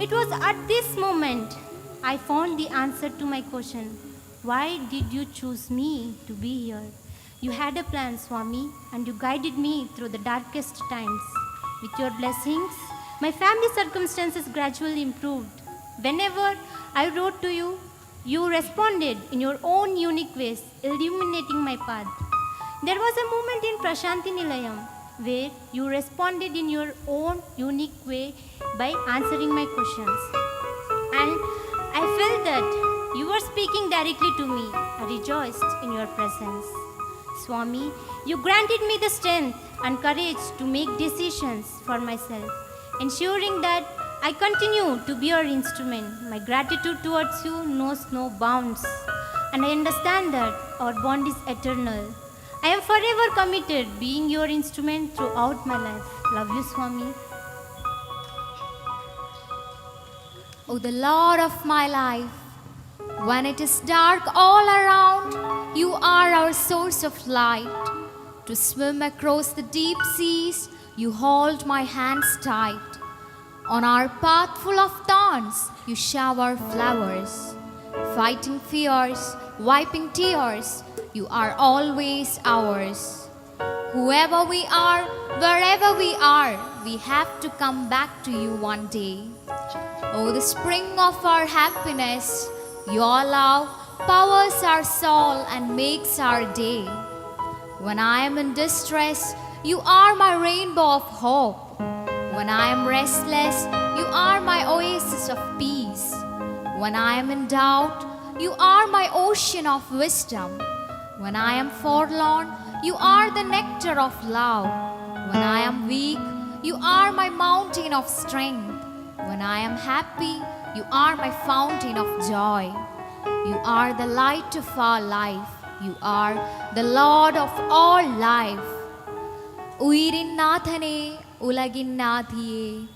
C: It was at this moment I found the answer to my question, why did you choose me to be here? You had a plan, Swami, and you guided me through the darkest times. With your blessings, my family circumstances gradually improved. Whenever I wrote to you, you responded in your own unique ways, illuminating my path. There was a moment in Prasanthi Nilayam where you responded in your own unique way by answering my questions. And I felt that you were speaking directly to me. I rejoiced in your presence. Swami, you granted me the strength and courage to make decisions for myself, ensuring that I continue to be your instrument. My gratitude towards you knows no bounds, and I understand that our bond is eternal. I am forever committed being your instrument throughout my life. Love you, Swami.
E: O the Lord of my life, when it is dark all around, you are our source of light. To swim across the deep seas, you hold my hands tight. On our path full of thorns, you shower flowers. Fighting fears, wiping tears, you are always ours. Whoever we are, wherever we are, we have to come back to you one day. Oh, the spring of our happiness, your love powers our soul and makes our day. When I am in distress, you are my rainbow of hope. When I am restless, you are my oasis of peace. When I am in doubt, you are my ocean of wisdom. When I am forlorn, you are the nectar of love. When I am weak, you are my mountain of strength. When I am happy, you are my fountain of joy. You are the light of our life. You are the Lord of all life. Uirin Nathane, Ulagin Nathiye.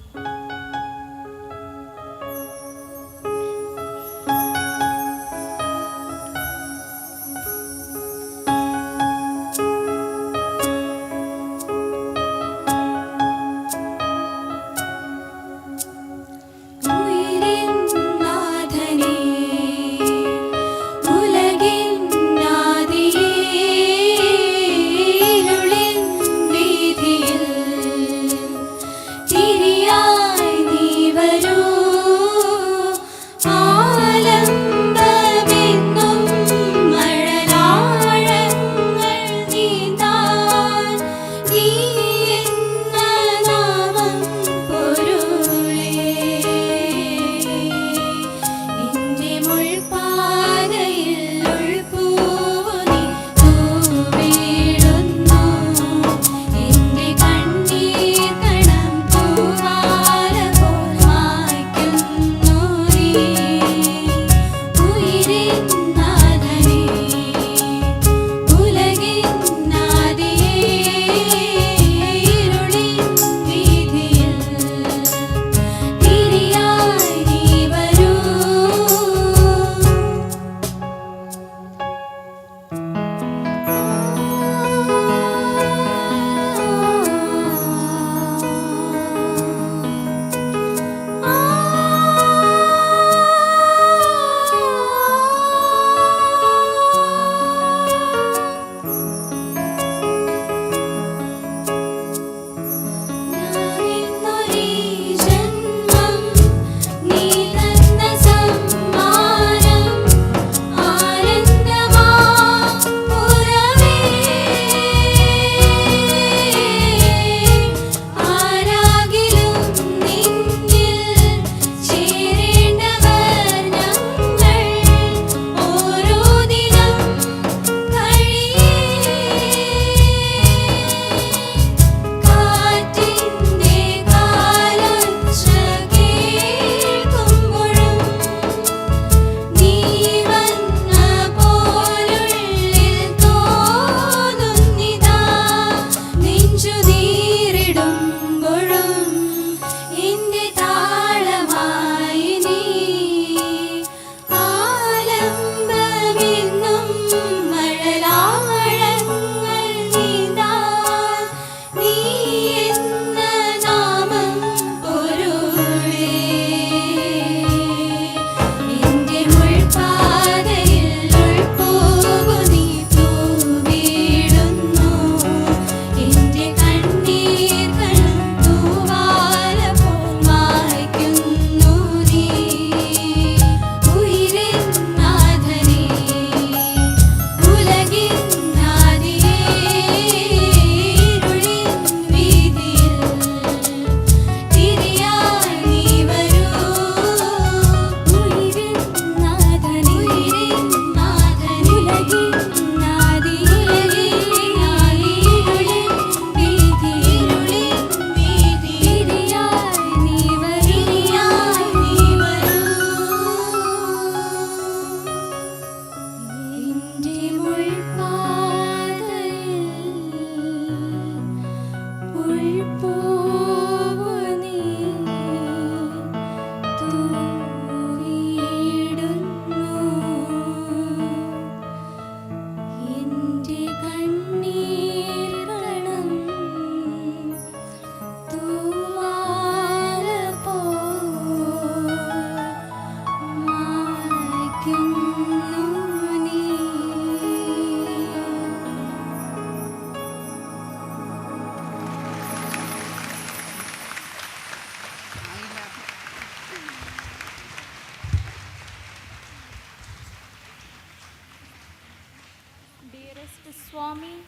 G: Swami,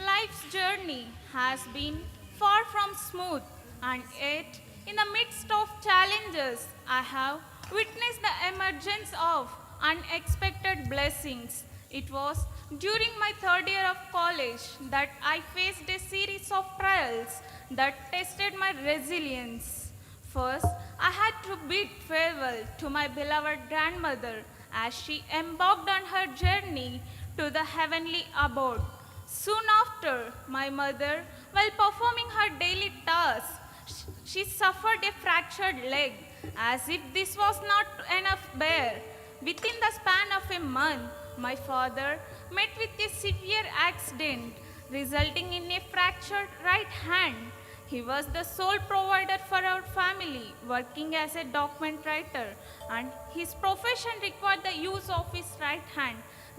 G: life's journey has been far from smooth, and yet, in the midst of challenges, I have witnessed the emergence of unexpected blessings. It was during my third year of college that I faced a series of trials that tested my resilience. First, I had to bid farewell to my beloved grandmother as she embarked on her journey to the heavenly abode. Soon after, my mother, while performing her daily tasks, she suffered a fractured leg. As if this was not enough bear, within the span of a month, my father met with a severe accident, resulting in a fractured right hand. He was the sole provider for our family, working as a document writer, and his profession required the use of his right hand.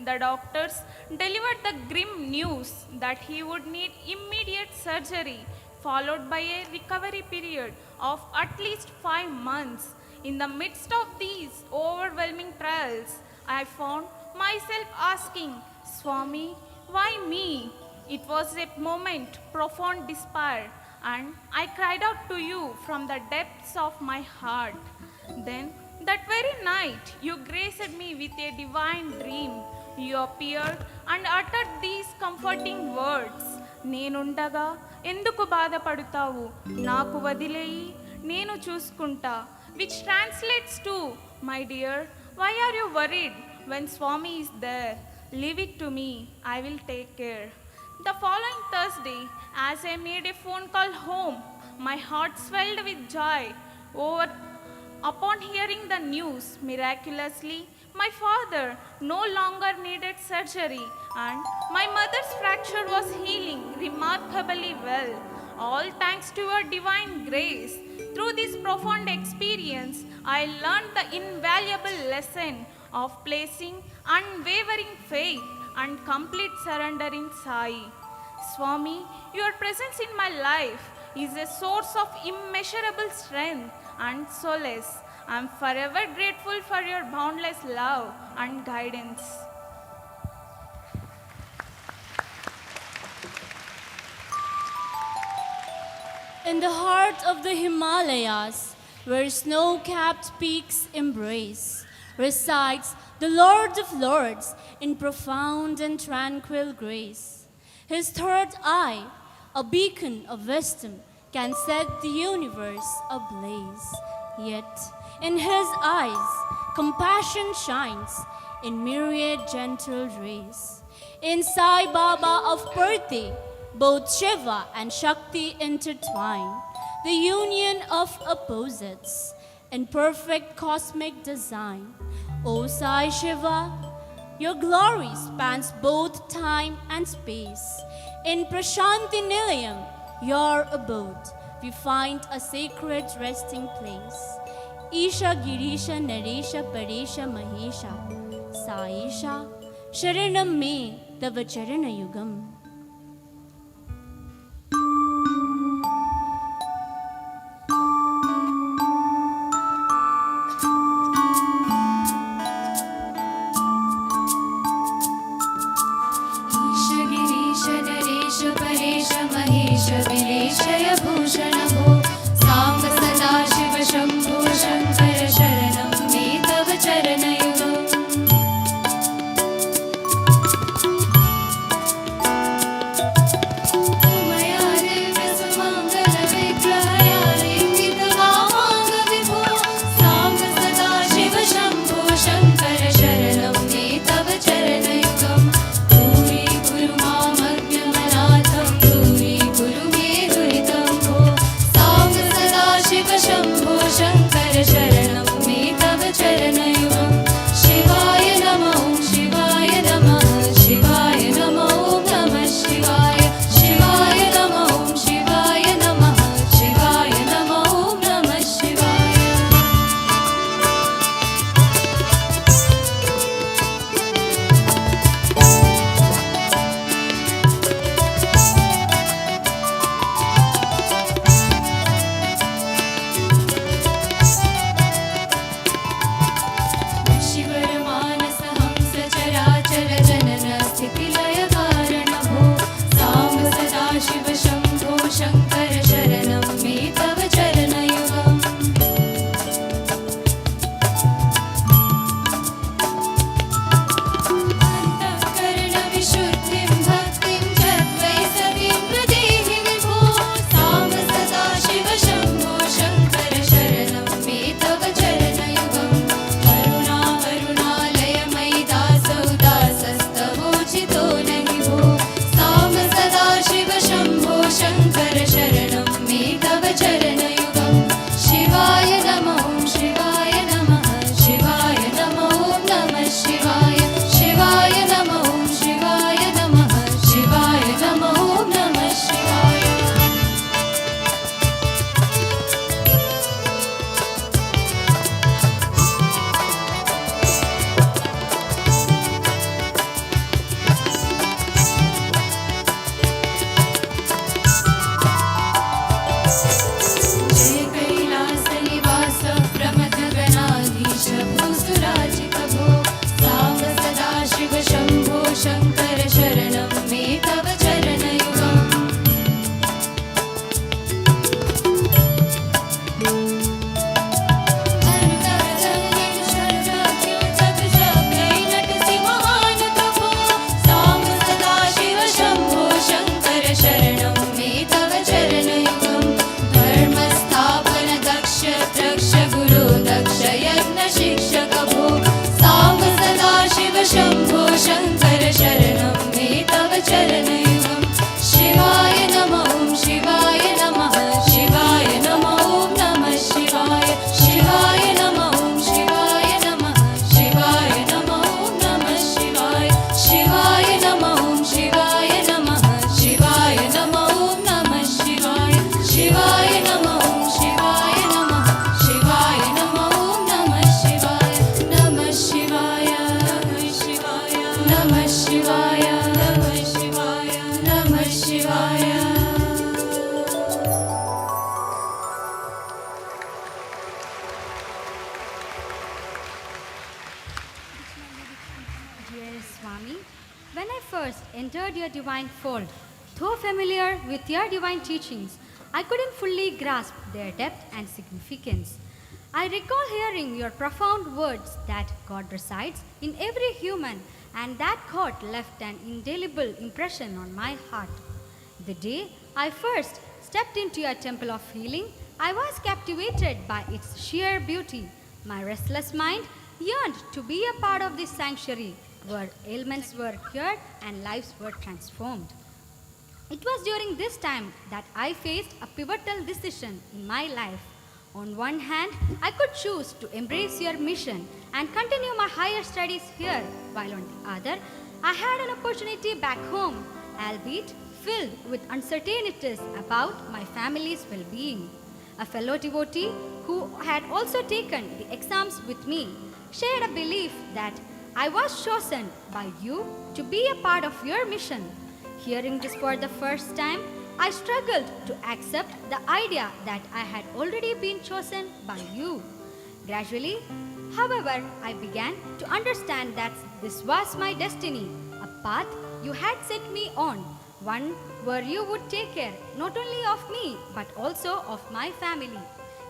G: The doctors delivered the grim news that he would need immediate surgery, followed by a recovery period of at least 5 months. In the midst of these overwhelming trials, I found myself asking, Swami, why me? It was a moment profound despair, and I cried out to you from the depths of my heart. Then, that very night, you graced me with a divine dream. You appeared and uttered these comforting words. నేనుండగా ఎందుకు బాధపడతావు, నాకు వదిలేయి నేను చూసుకుంటా, which translates to, my dear, why are you worried when Swami is there? Leave it to me, I will take care. The following Thursday, as I made a phone call home, my heart swelled with joy upon hearing the news. Miraculously, my father no longer needed surgery, and my mother's fracture was healing remarkably well, all thanks to your divine grace. Through this profound experience, I learned the invaluable lesson of placing unwavering faith and complete surrender in Sai. Swami, your presence in my life is a source of immeasurable strength and solace. I am forever grateful for your boundless love and guidance.
C: In the heart of the Himalayas, where snow-capped peaks embrace, resides the Lord of Lords in profound and tranquil grace. His third eye, a beacon of wisdom, can set the universe ablaze. Yet, in his eyes, compassion shines in myriad gentle rays. In Sai Baba of Purti, both Shiva and Shakti intertwine, the union of opposites in perfect cosmic design. O Sai Shiva, your glory spans both time and space. In Prasanthi Nilayam, your abode, we find a sacred resting place. Isha Girisha Naresha Paresha Mahesha, Saisha, Sharanam Me Tava Charana Yugam.
H: Shambhu Shankara Sharanam Me Tava Charana Yugam.
I: first entered your divine fold, though familiar with your divine teachings, I couldn't fully grasp their depth and significance. I recall hearing your profound words that God resides in every human, and that thought left an indelible impression on my heart. The day I first stepped into your temple of healing, I was captivated by its sheer beauty. My restless mind yearned to be a part of this sanctuary where ailments were cured and lives were transformed. It was during this time that I faced a pivotal decision in my life. On one hand, I could choose to embrace your mission and continue my higher studies here, while on the other, I had an opportunity back home, albeit filled with uncertainties about my family's well-being. A fellow devotee who had also taken the exams with me shared a belief that I was chosen by you to be a part of your mission. Hearing this for the first time, I struggled to accept the idea that I had already been chosen by you. Gradually, however, I began to understand that this was my destiny, a path you had set me on, one where you would take care not only of me but also of my family.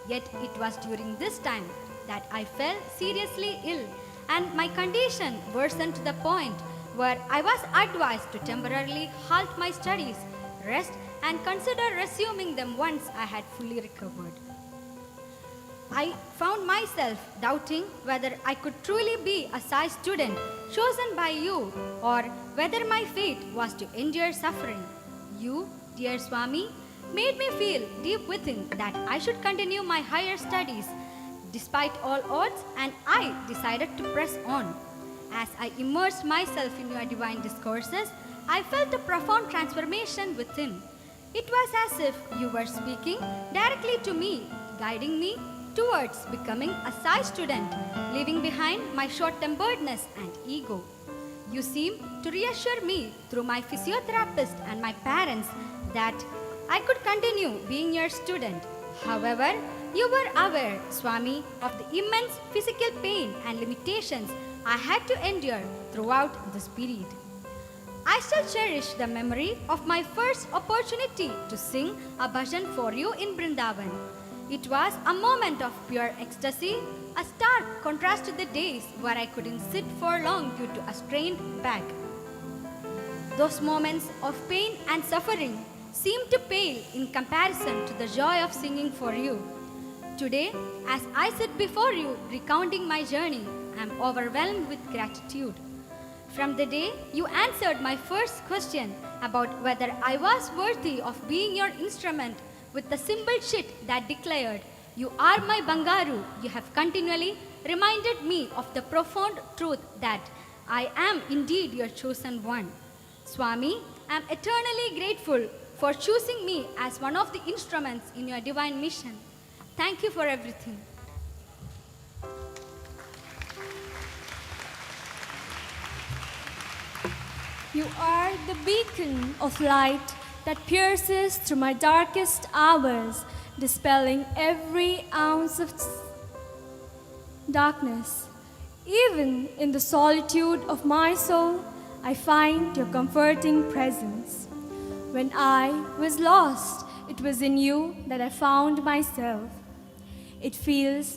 I: Yet it was during this time that I fell seriously ill, and my condition worsened to the point where I was advised to temporarily halt my studies, rest, and consider resuming them once I had fully recovered. I found myself doubting whether I could truly be a Sai student chosen by you, or whether my fate was to endure suffering. You, dear Swami, made me feel deep within that I should continue my higher studies despite all odds, and I decided to press on. As I immersed myself in your divine discourses, I felt a profound transformation within. It was as if you were speaking directly to me, guiding me towards becoming a Sai student, leaving behind my short-temperedness and ego. You seemed to reassure me through my physiotherapist and my parents that I could continue being your student. However, you were aware, Swami, of the immense physical pain and limitations I had to endure throughout this period. I still cherish the memory of my first opportunity to sing a bhajan for you in Vrindavan. It was a moment of pure ecstasy, a stark contrast to the days where I couldn't sit for long due to a strained back. Those moments of pain and suffering seemed to pale in comparison to the joy of singing for you. Today, as I sit before you recounting my journey, I am overwhelmed with gratitude. From the day you answered my first question about whether I was worthy of being your instrument with the simple chit that declared, "You are my Bangaru," you have continually reminded me of the profound truth that I am indeed your chosen one. Swami, I am eternally grateful for choosing me as one of the instruments in your divine mission. Thank you for everything.
D: You are the beacon of light that pierces through my darkest hours, dispelling every ounce of darkness. Even in the solitude of my soul, I find your comforting presence. When I was lost, it was in you that I found myself. It feels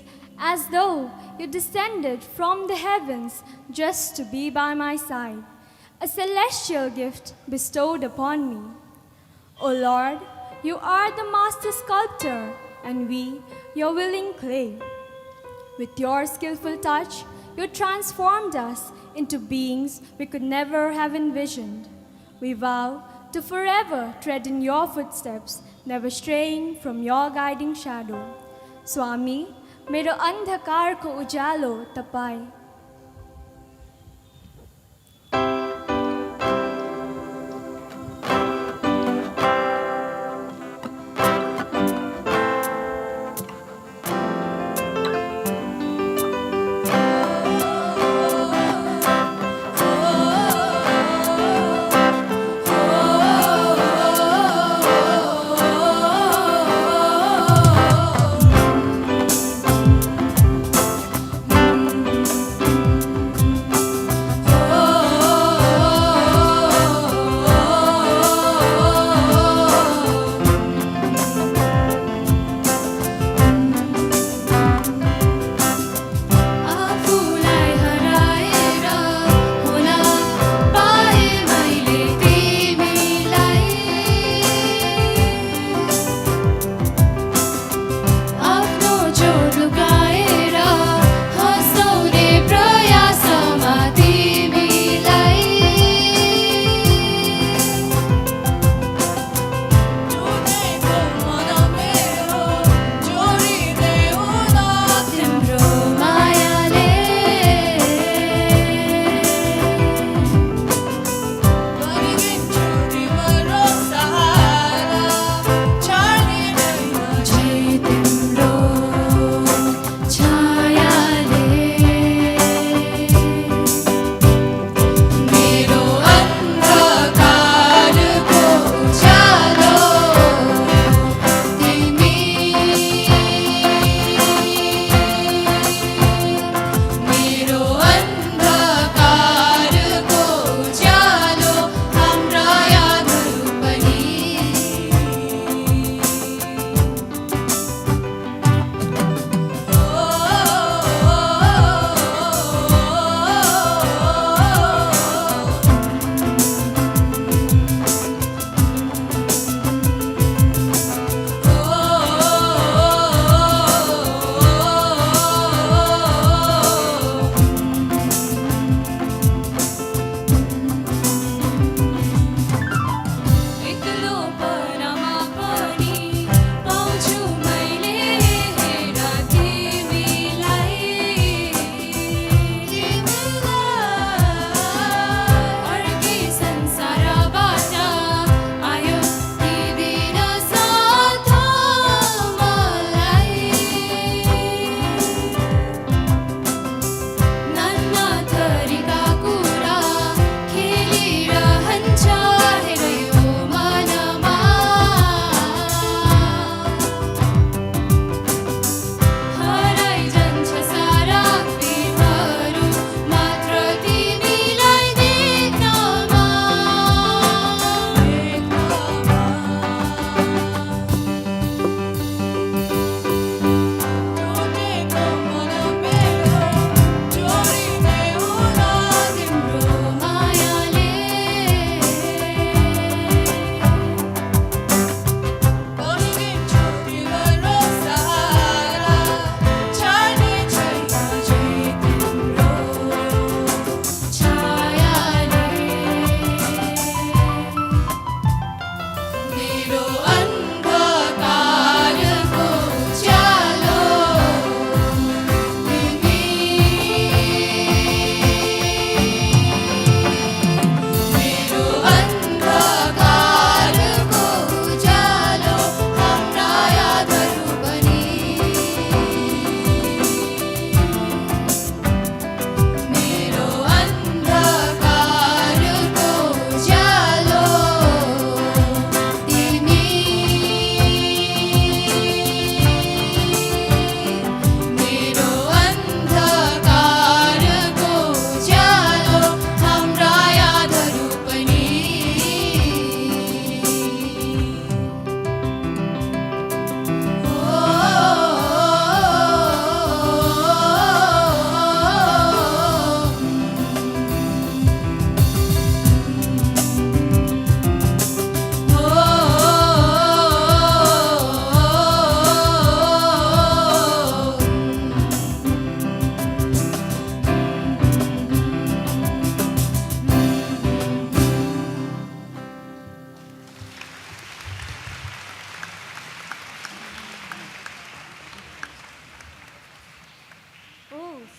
D: as though you descended from the heavens just to be by my side, a celestial gift bestowed upon me. O Lord, you are the master sculptor, and we, your willing clay. With your skillful touch, you transformed us into beings we could never have envisioned. We vow to forever tread in your footsteps, never straying from your guiding shadow. Swami, mero andhakar ko ujalo tapai.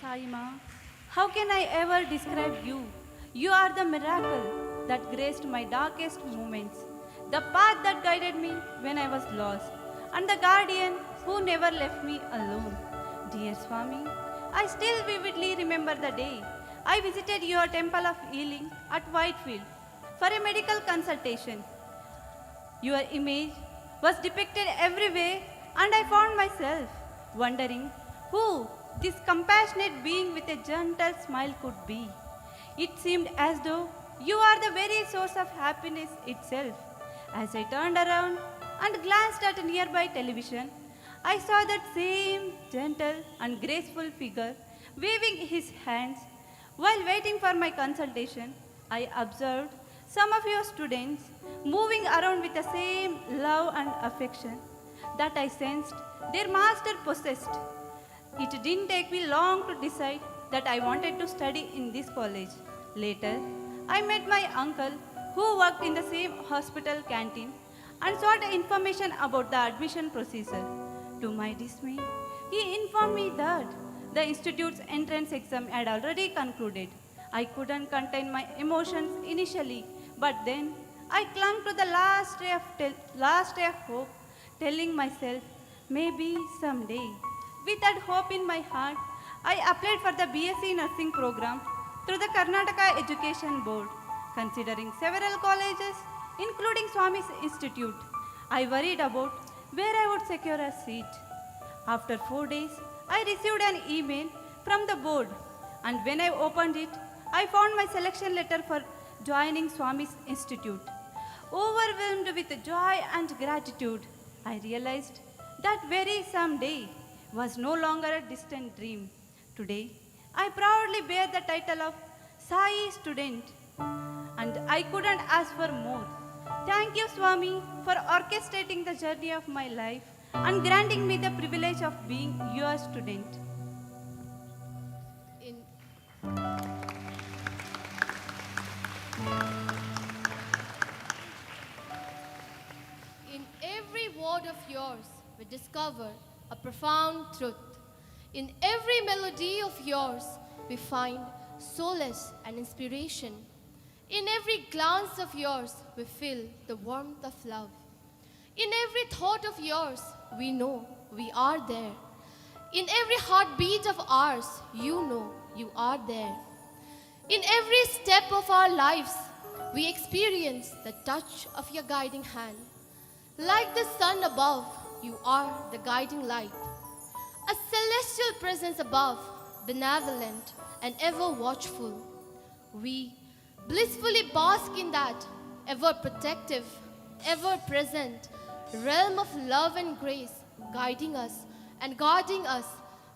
F: Sai Ma, how can I ever describe you? You are the miracle that graced my darkest moments, the path that guided me when I was lost, and the guardian who never left me alone. Dear Swami, I still vividly remember the day I visited your temple of healing at Whitefield for a medical consultation. Your image was depicted everywhere, and I found myself wondering who this compassionate being with a gentle smile could be. It seemed as though you are the very source of happiness itself. As I turned around and glanced at a nearby television, I saw that same gentle and graceful figure waving his hands. While waiting for my consultation, I observed some of your students moving around with the same love and affection that I sensed their master possessed. It didn't take me long to decide that I wanted to study in this college. Later, I met my uncle who worked in the same hospital canteen and sought information about the admission procedure. To my dismay, he informed me that the institute's entrance exam had already concluded. I couldn't contain my emotions initially, but then I clung to the last ray of hope, telling myself, maybe someday. With that hope in my heart, I applied for the BSc Nursing program through the Karnataka Education Board. Considering several colleges, including Swami's Institute, I worried about where I would secure a seat. After 4 days, I received an email from the board, and when I opened it, I found my selection letter for joining Swami's Institute. Overwhelmed with joy and gratitude, I realized that very someday was no longer a distant dream. Today, I proudly bear the title of Sai student, and I couldn't ask for more. Thank you, Swami, for orchestrating the journey of my life and granting me the privilege of being your student.
J: In every word of yours, we discover a profound truth. In every melody of yours, we find solace and inspiration. In every glance of yours, we feel the warmth of love. In every thought of yours, we know we are there. In every heartbeat of ours, you know you are there. In every step of our lives, we experience the touch of your guiding hand. Like the sun above, you are the guiding light. A celestial presence above, benevolent and ever watchful. We blissfully bask in that ever protective, ever present realm of love and grace, guiding us and guarding us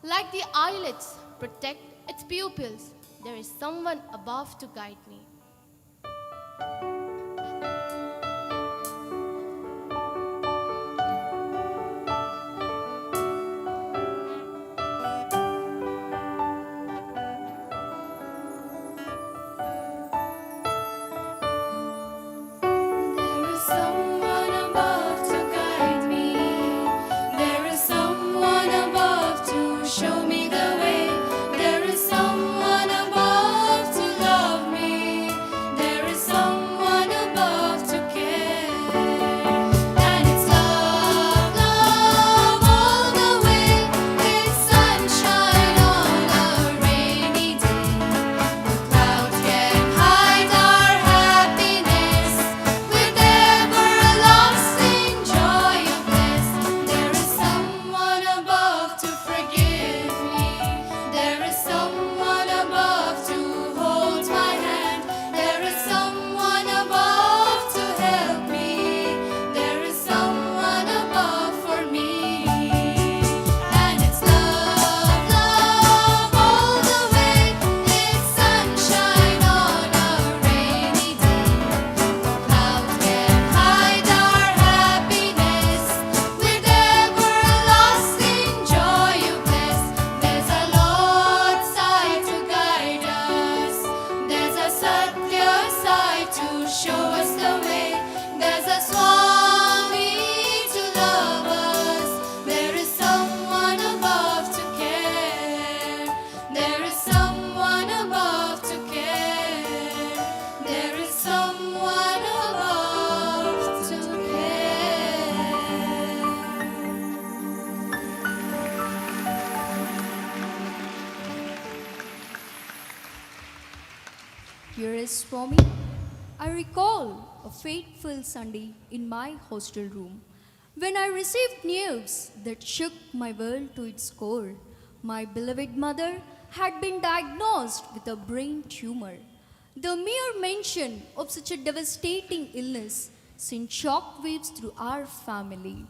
J: like the eyelids protect its pupils. There is someone above to guide me.
H: Forgive
K: Dearest Swami, I recall a fateful Sunday in my hostel room when I received news that shook my world to its core. My beloved mother had been diagnosed with a brain tumor. The mere mention of such a devastating illness sent shockwaves through our family.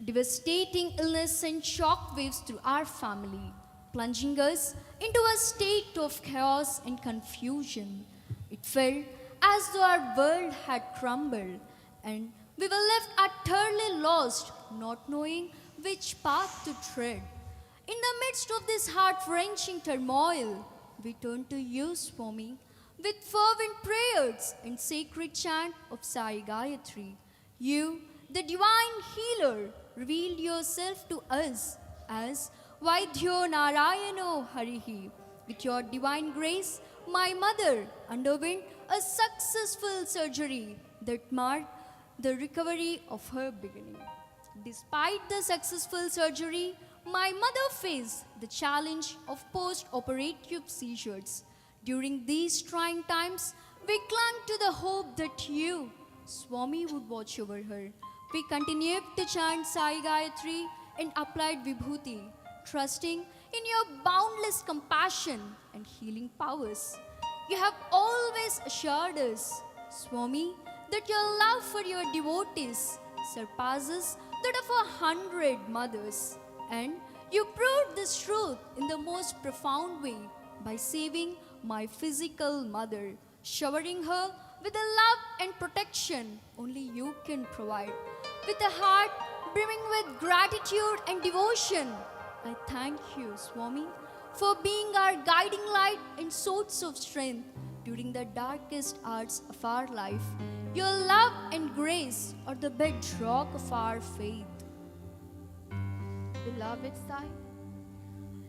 K: Devastating illness sent shockwaves through our family, plunging us into a state of chaos and confusion. It felt as though our world had crumbled and we were left utterly lost, not knowing which path to tread. In the midst of this heart-wrenching turmoil, we turn to you, Swami, with fervent prayers and sacred chant of Sai Gayatri. You, the divine healer, revealed yourself to us as Vaidyo Narayano Harihi. With your divine grace, my mother underwent a successful surgery that marked the recovery of her beginning. Despite the successful surgery, my mother faced the challenge of post-operative seizures. During these trying times, we clung to the hope that you, Swami, would watch over her. We continued to chant Sai Gayatri and applied Vibhuti, trusting in your boundless compassion and healing powers. You have always assured us, Swami, that your love for your devotees surpasses that of 100 mothers. And you proved this truth in the most profound way by saving my physical mother, showering her with the love and protection only you can provide. With a heart brimming with gratitude and devotion, I thank you, Swami, for being our guiding light and source of strength during the darkest hours of our life. Your love and grace are the bedrock of our faith.
J: Beloved Sai,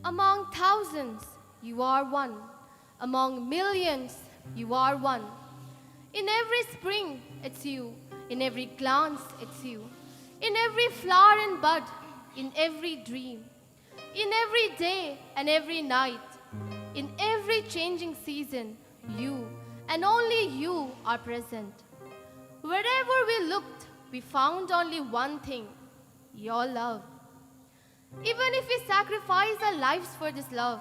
J: among thousands, you are one. Among millions, you are one. In every spring, it's you. In every glance, it's you. In every flower and bud, in every dream. In every day and every night. In every changing season, you and only you are present. Wherever we looked, we found only one thing, your love. Even if we sacrifice our lives for this love,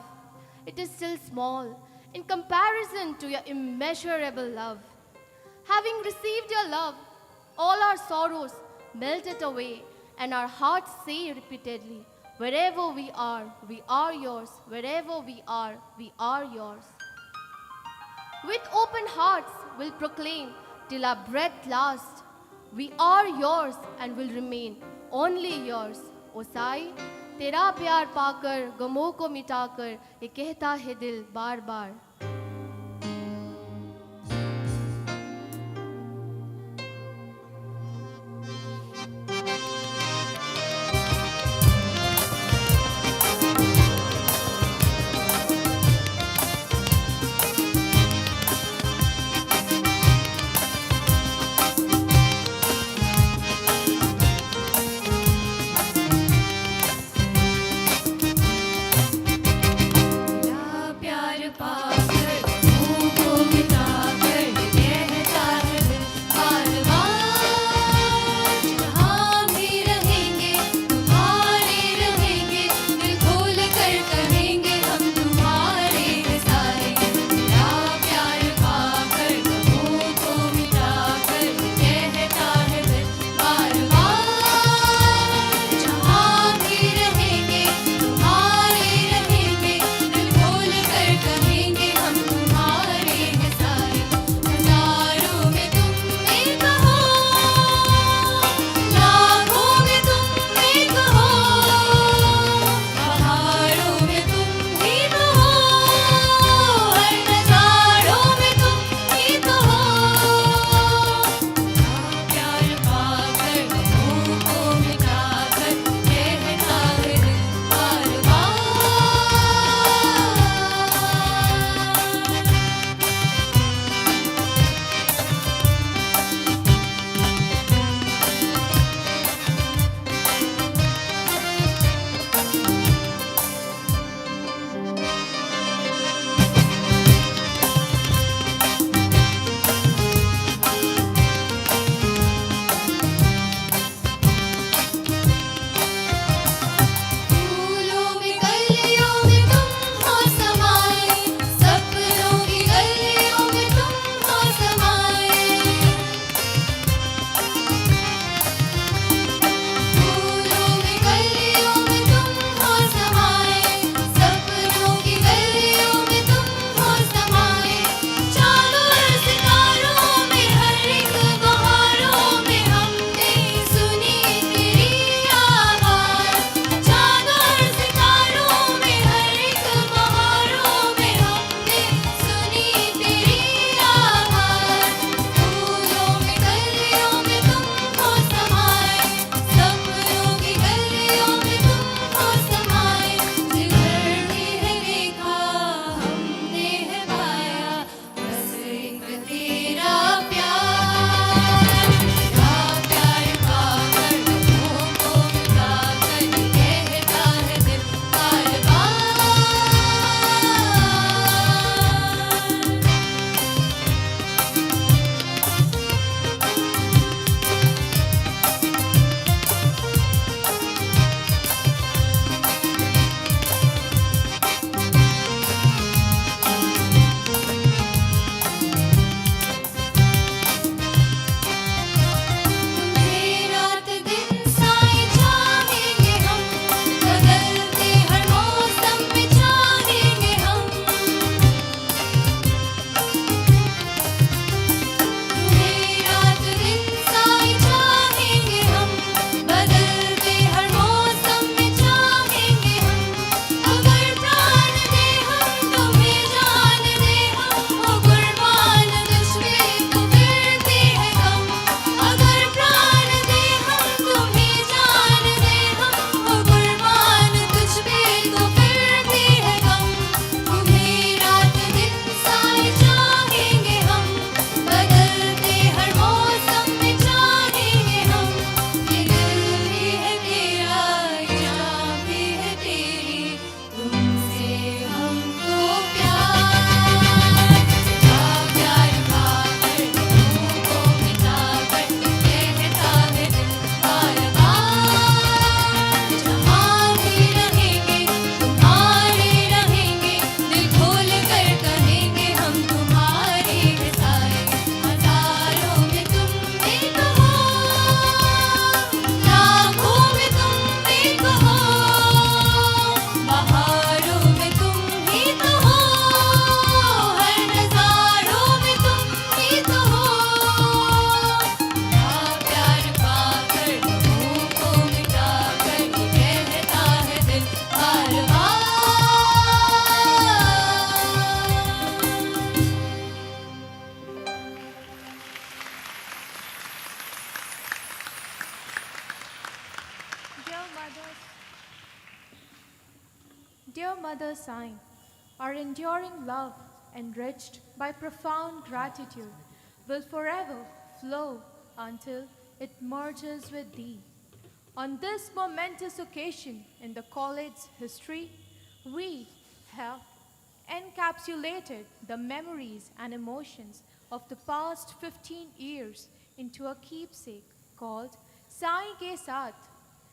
J: it is still small in comparison to your immeasurable love. Having received your love, all our sorrows melted away, and our hearts say repeatedly, wherever we are yours. Wherever we are yours. With open hearts, we'll proclaim till our breath lasts, we are yours and will remain only yours. O Sai, तेरा प्यार पाकर गमों को मिटाकर ये कहता है दिल बार बार.
H: प्यार पाकर
L: dear Mother Sai, our enduring love, enriched by profound gratitude, will forever flow until it merges with Thee. On this momentous occasion in the college's history, we have encapsulated the memories and emotions of the past 15 years into a keepsake called Sai Ke Saath,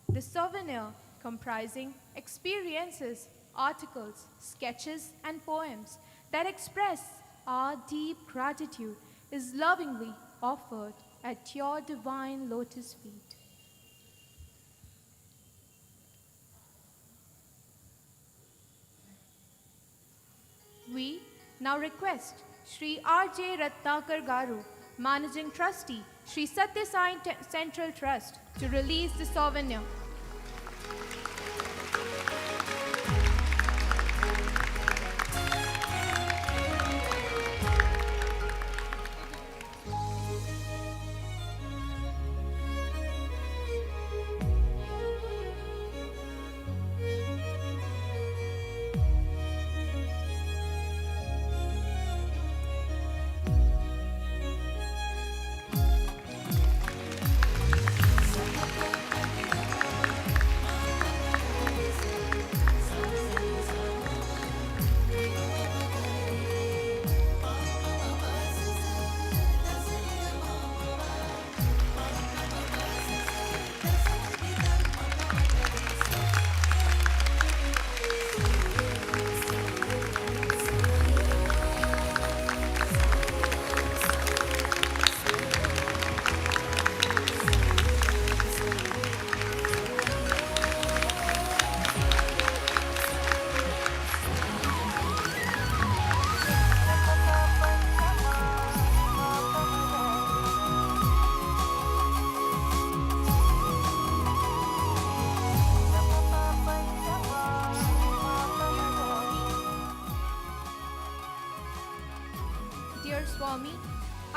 L: the souvenir comprising experiences, articles, sketches, and poems that express our deep gratitude is lovingly offered at your divine lotus feet. We now request Shri R.J. Ratnakar Garu, Managing Trustee, Shri Satya Sai Central Trust, to release the souvenir.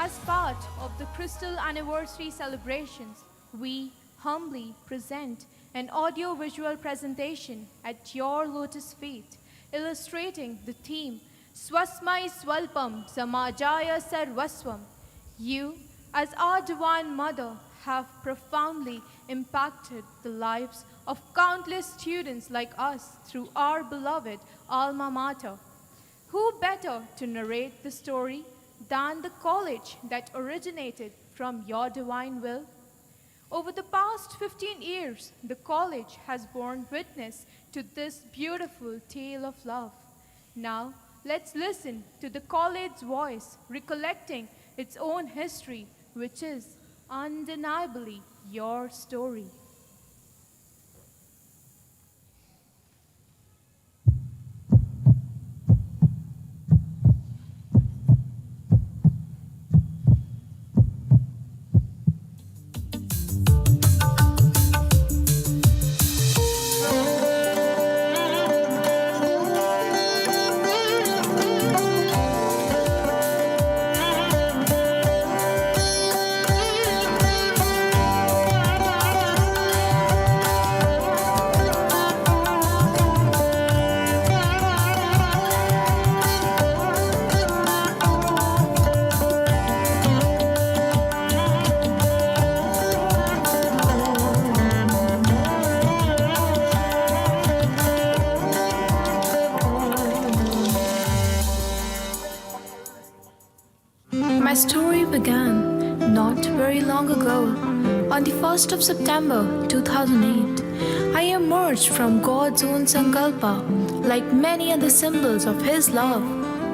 L: As part of the Crystal Anniversary celebrations, we humbly present an audio-visual presentation at your lotus feet, illustrating the theme, Swasmai Swalpam Samajaya Sarvaswam. You, as our Divine Mother, have profoundly impacted the lives of countless students like us through our beloved alma mater. Who better to narrate the story than the college that originated from your divine will? Over the past 15 years, the college has borne witness to this beautiful tale of love. Now, let's listen to the college's voice, recollecting its own history, which is undeniably your story.
M: My story began not very long ago. On the 1st of September 2008, I emerged from God's own Sankalpa. Like many other symbols of His love,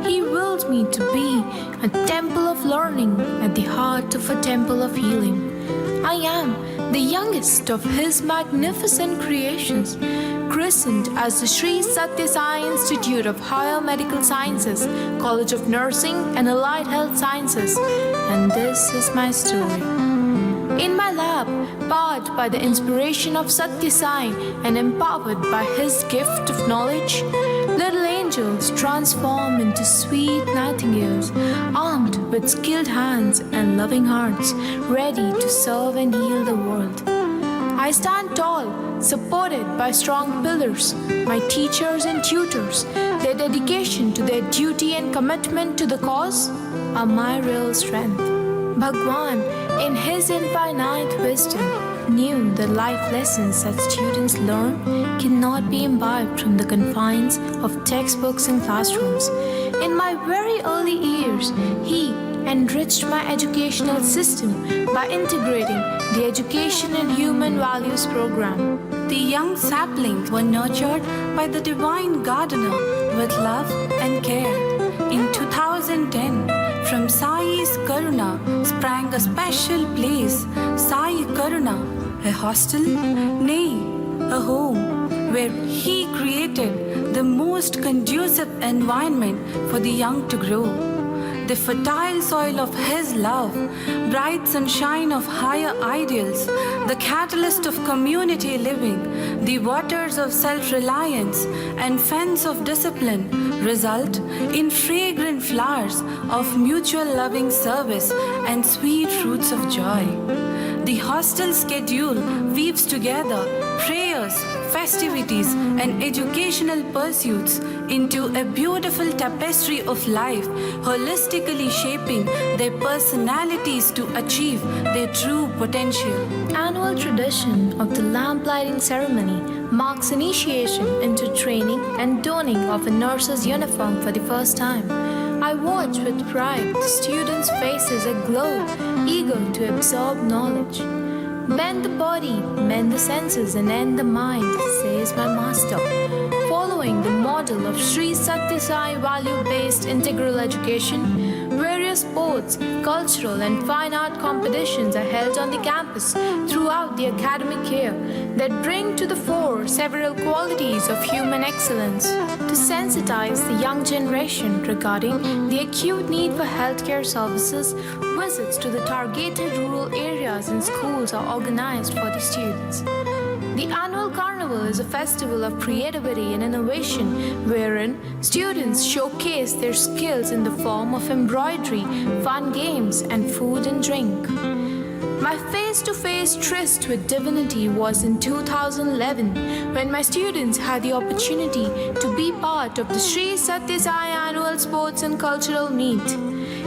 M: He willed me to be a temple of learning at the heart of a temple of healing. I am the youngest of His magnificent creations, christened as the Sri Satya Sai Institute of Higher Medical Sciences, College of Nursing and Allied Health Sciences, and this is my story. In my lab, powered by the inspiration of Satya Sai and empowered by his gift of knowledge, little angels transform into sweet nightingales, armed with skilled hands and loving hearts, ready to serve and heal the world. I stand tall, supported by strong pillars, my teachers and tutors. Their dedication to their duty and commitment to the cause are my real strength. Bhagwan, in his infinite wisdom, knew that life lessons that students learn cannot be imbibed from the confines of textbooks and classrooms. In my very early years, he enriched my educational system by integrating the Education and Human Values program.
N: The young saplings were nurtured by the divine gardener with love and care. In 2010, from Sai's Karuna sprang a special place, Sai Karuna, a hostel, nay, a home, where he created the most conducive environment for the young to grow. The fertile soil of his love, bright sunshine of higher ideals, the catalyst of community living, the waters of self-reliance and fence of discipline result in fragrant flowers of mutual loving service and sweet fruits of joy. The hostel schedule weaves together prayers, festivities, and educational pursuits into a beautiful tapestry of life, holistically shaping their personalities to achieve their true potential.
M: Annual tradition of the lamp lighting ceremony marks initiation into training and donning of a nurse's uniform for the first time. I watch with pride the students' faces aglow, eager to absorb knowledge. Bend the body, mend the senses, and end the mind, says my master. Following the model of Sri Sathya Sai value-based integral education, various sports, cultural and fine art competitions are held on the campus throughout the academic year that bring to the fore several qualities of human excellence. To sensitize the young generation regarding the acute need for healthcare services, visits to the targeted rural areas and schools are organized for the students. The annual carnival is a festival of creativity and innovation wherein students showcase their skills in the form of embroidery, fun games, and food and drink. My face-to-face tryst with divinity was in 2011 when my students had the opportunity to be part of the Sri Sathya Sai annual sports and cultural meet.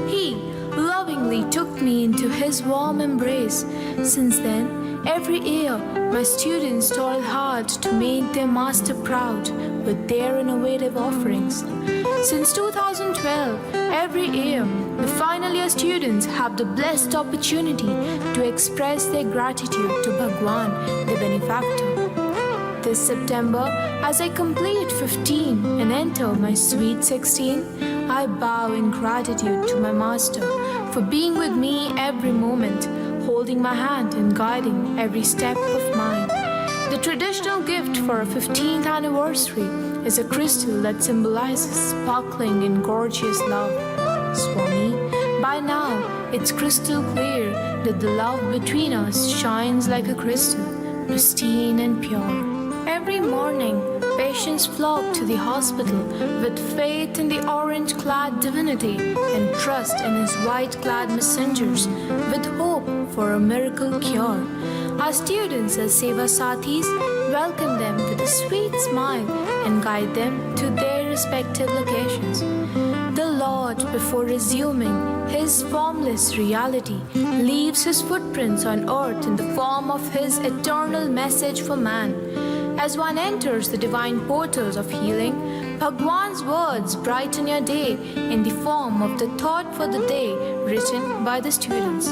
M: He lovingly took me into his warm embrace. Since then, every year, my students toil hard to make their master proud with their innovative offerings. Since 2012, every year, the final year students have the blessed opportunity to express their gratitude to Bhagwan, the benefactor. This September, as I complete 15 and enter my sweet 16, I bow in gratitude to my master for being with me every moment, holding my hand and guiding every step of mine. The traditional gift for a 15th anniversary is a crystal that symbolizes sparkling and gorgeous love. Swami, by now it's crystal clear that the love between us shines like a crystal, pristine and pure. Every morning, patients flock to the hospital with faith in the orange-clad divinity and trust in his white-clad messengers with hope for a miracle cure. Our students as Seva Sathis welcome them with a sweet smile and guide them to their respective locations. The Lord, before resuming his formless reality, leaves his footprints on earth in the form of his eternal message for man. As one enters the divine portals of healing, Bhagwan's words brighten your day in the form of the thought for the day written by the students.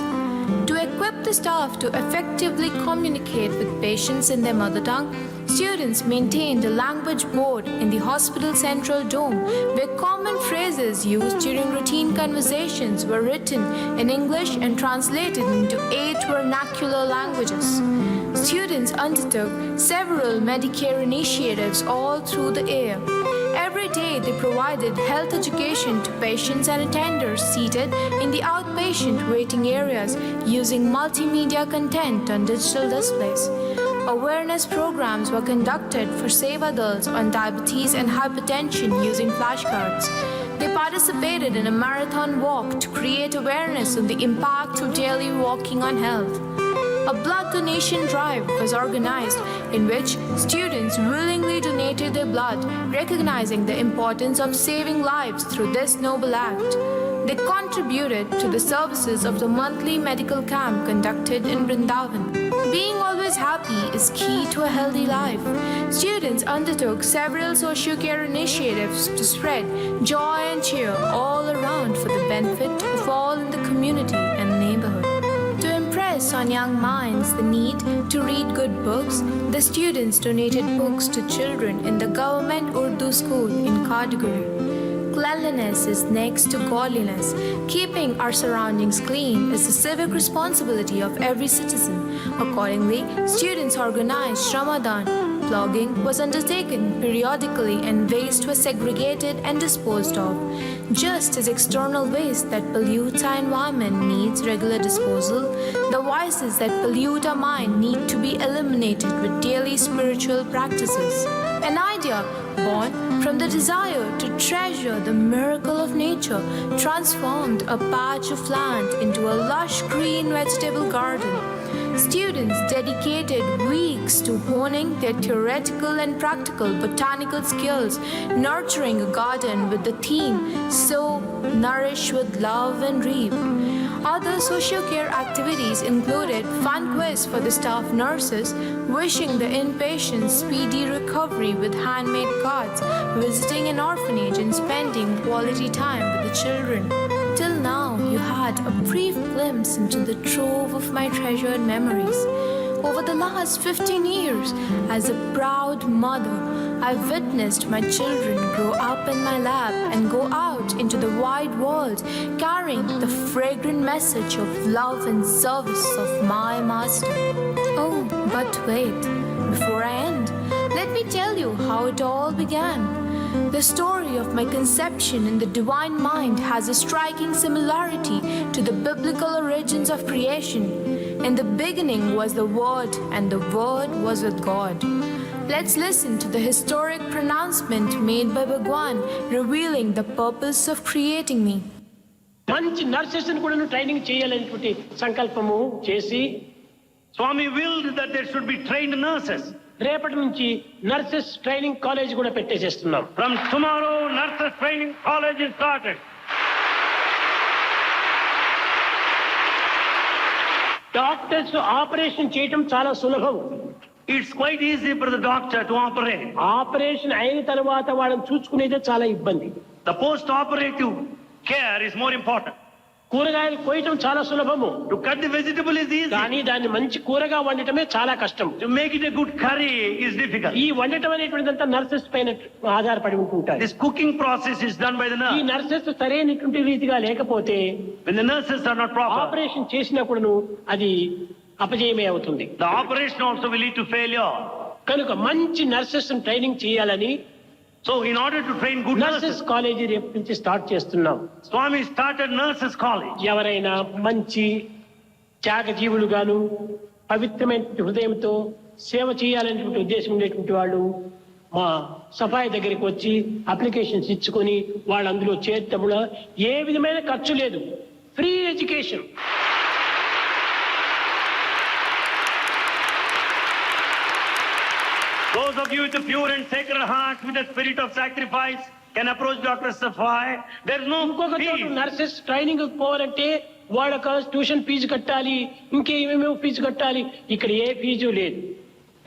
M: To equip the staff to effectively communicate with patients in their mother tongue, students maintained a language board in the hospital central dome where common phrases used during routine conversations were written in English and translated into 8 vernacular languages. Students undertook several Medicare initiatives all through the year. Every day they provided health education to patients and attenders seated in the outpatient waiting areas using multimedia content on digital displays. Awareness programs were conducted for safe adults on diabetes and hypertension using flashcards. They participated in a marathon walk to create awareness on the impact of daily walking on health. a blood donation drive was organized in which students willingly donated their blood, recognizing the importance of saving lives through this noble act. They contributed to the services of the monthly medical camp conducted in Vrindavan. Being always happy is key to a healthy life. Students undertook several socio-care initiatives to spread joy and cheer all around for the benefit of all in the community and neighborhood. To impress on young minds the need to read good books, the students donated books to children in the government Urdu school in Kaduguri. Cleanliness is next to godliness. Keeping our surroundings clean is the civic responsibility of every citizen. Accordingly, students organized Shramadhan. Plogging was undertaken periodically and waste was segregated and disposed of. Just as external waste that pollutes our environment needs regular disposal, the vices that pollute our mind need to be eliminated with daily spiritual practices. An idea born from the desire to treasure the miracle of nature transformed a patch of land into a lush green vegetable garden. Students dedicated weeks to honing their theoretical and practical botanical skills, nurturing a garden with the theme "Sow, Nourish with Love and Reap." Other social care activities included fun quiz for the staff nurses, wishing the inpatients speedy recovery with handmade cards, visiting an orphanage and spending quality time with the children. Till now, you had a brief glimpse into the trove of my treasured memories. Over the last 15 years, as a proud mother, I've witnessed my children grow up in my lap and go out into the wide world, carrying the fragrant message of love and service of my master. Oh, but wait, before I end, let me tell you how it all began. The story of my conception in the divine mind has a striking similarity to the biblical origins of creation. In the beginning was the Word, and the Word was with God. Let's listen to the historic pronouncement made by Bhagwan, revealing the purpose of creating me.
O: మంచి nurses ని కూడా training చేయాలనేటువంటి సంకల్పము చేసి
P: Swami willed that there should be trained nurses.
O: రేపటి నుంచి nurses training college కూడా పెట్టేసేస్తున్నాం.
P: From tomorrow, nurses training college is started.
O: Doctors operation చేయటం చాలా సులభం.
P: It's quite easy for the doctor to operate.
O: Operation అయిన తర్వాత వాళ్ళని చూసుకునేదే చాలా ఇబ్బంది.
P: The post-operative care is more important.
O: కూరగాయలు కోయటం చాలా సులభము.
P: To cut the vegetable is easy.
O: కానీ దాన్ని మంచి కూరగా వండటమే చాలా కష్టం.
P: To make it a good curry is difficult.
O: ఈ వండటం అనేటువంటిదంతా నర్సెస్ పైన ఆధారపడి ఉంటుంటాయి.
P: This cooking process is done by the nurse.
O: ఈ నర్సెస్ సరైనటువంటి రీతిగా లేకపోతే,
P: when the nurses are not proper,
O: operation చేసినా కూడాను అది అపజయమే అవుతుంది.
P: The operation also will lead to failure.
O: కనుక మంచి నర్సెస్ ట్రైనింగ్ చేయాలని,
P: so in order to train good
O: nurses college రేపు నుంచి స్టార్ట్ చేస్తున్నాం.
P: Swami started nurses college.
O: ఎవరైనా మంచి త్యాగజీవులుగాను పవిత్రమైన హృదయంతో సేవ చేయాలనేటువంటి ఉద్దేశం ఉండేటువంటి వాళ్ళు మా సఫాయి దగ్గరికి వచ్చి అప్లికేషన్స్ ఇచ్చుకొని వాళ్ళు అందులో చేర్చడంలో ఏ విధమైన ఖర్చు లేదు. Free education.
P: Those of you with a pure and sacred heart, with a spirit of sacrifice, can approach Dr. Safai. There is no fee.
O: Nurses training పోవాలంటే వాళ్ళకి ట్యూషన్ ఫీజు కట్టాలి, ఇంకేమేమో ఫీజు కట్టాలి. ఇక్కడ ఏ ఫీజు లేదు.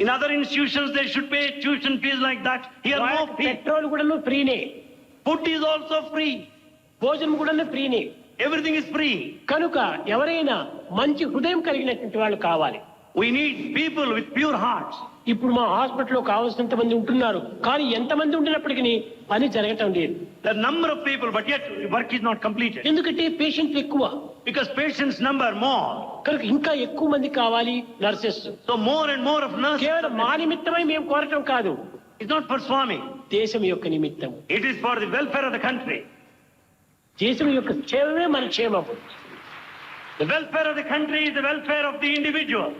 P: In other institutions they should pay tuition fees like that. Here no fee.
O: Petrol కూడా ఫ్రీనే.
P: Food is also free.
O: భోజనం కూడా ఫ్రీనే.
P: Everything is free.
O: కనుక ఎవరైనా మంచి హృదయం కలిగినటువంటి వాళ్ళు కావాలి.
P: We need people with pure hearts.
O: ఇప్పుడు మా హాస్పిటల్లో కావాల్సినంత మంది ఉంటున్నారు, కానీ ఎంతమంది ఉండినప్పటికీ పని జరగటం లేదు.
P: The number of people, but yet work is not completed.
O: ఎందుకంటే పేషెంట్లు ఎక్కువ.
P: Because patients number more.
O: కనుక ఇంకా ఎక్కువ మంది కావాలి nurses.
P: So more and more of nurses.
O: కేవలం మా నిమిత్తమై మేము కోరటం కాదు.
P: It's not for Swami.
O: దేశం యొక్క నిమిత్తం.
P: It is for the welfare of the country.
O: దేశం యొక్క క్షేమమే మన క్షేమం.
P: The welfare of the country is the welfare of the individual.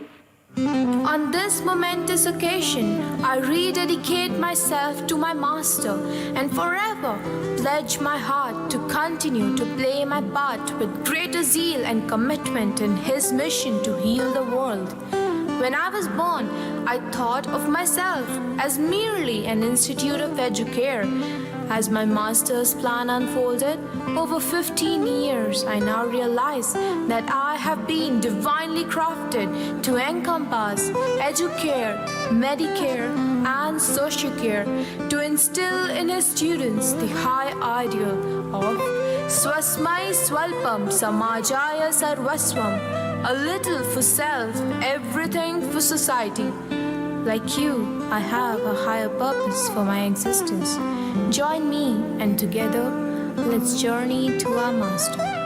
M: On this momentous occasion, I rededicate myself to my Master and forever pledge my heart to continue to play my part with greater zeal and commitment in His mission to heal the world. When I was born, I thought of myself as merely an institute of educare. As my Master's plan unfolded, over 15 years, I now realize that I have been divinely crafted to encompass educare, medicare, and sociocare, to instill in His students the high ideal of Swasmai Swalpam Samajaya Sarvaswam, a little for self, everything for society. Like you, I have a higher purpose for my existence. Join me, and together, let's journey to our Master.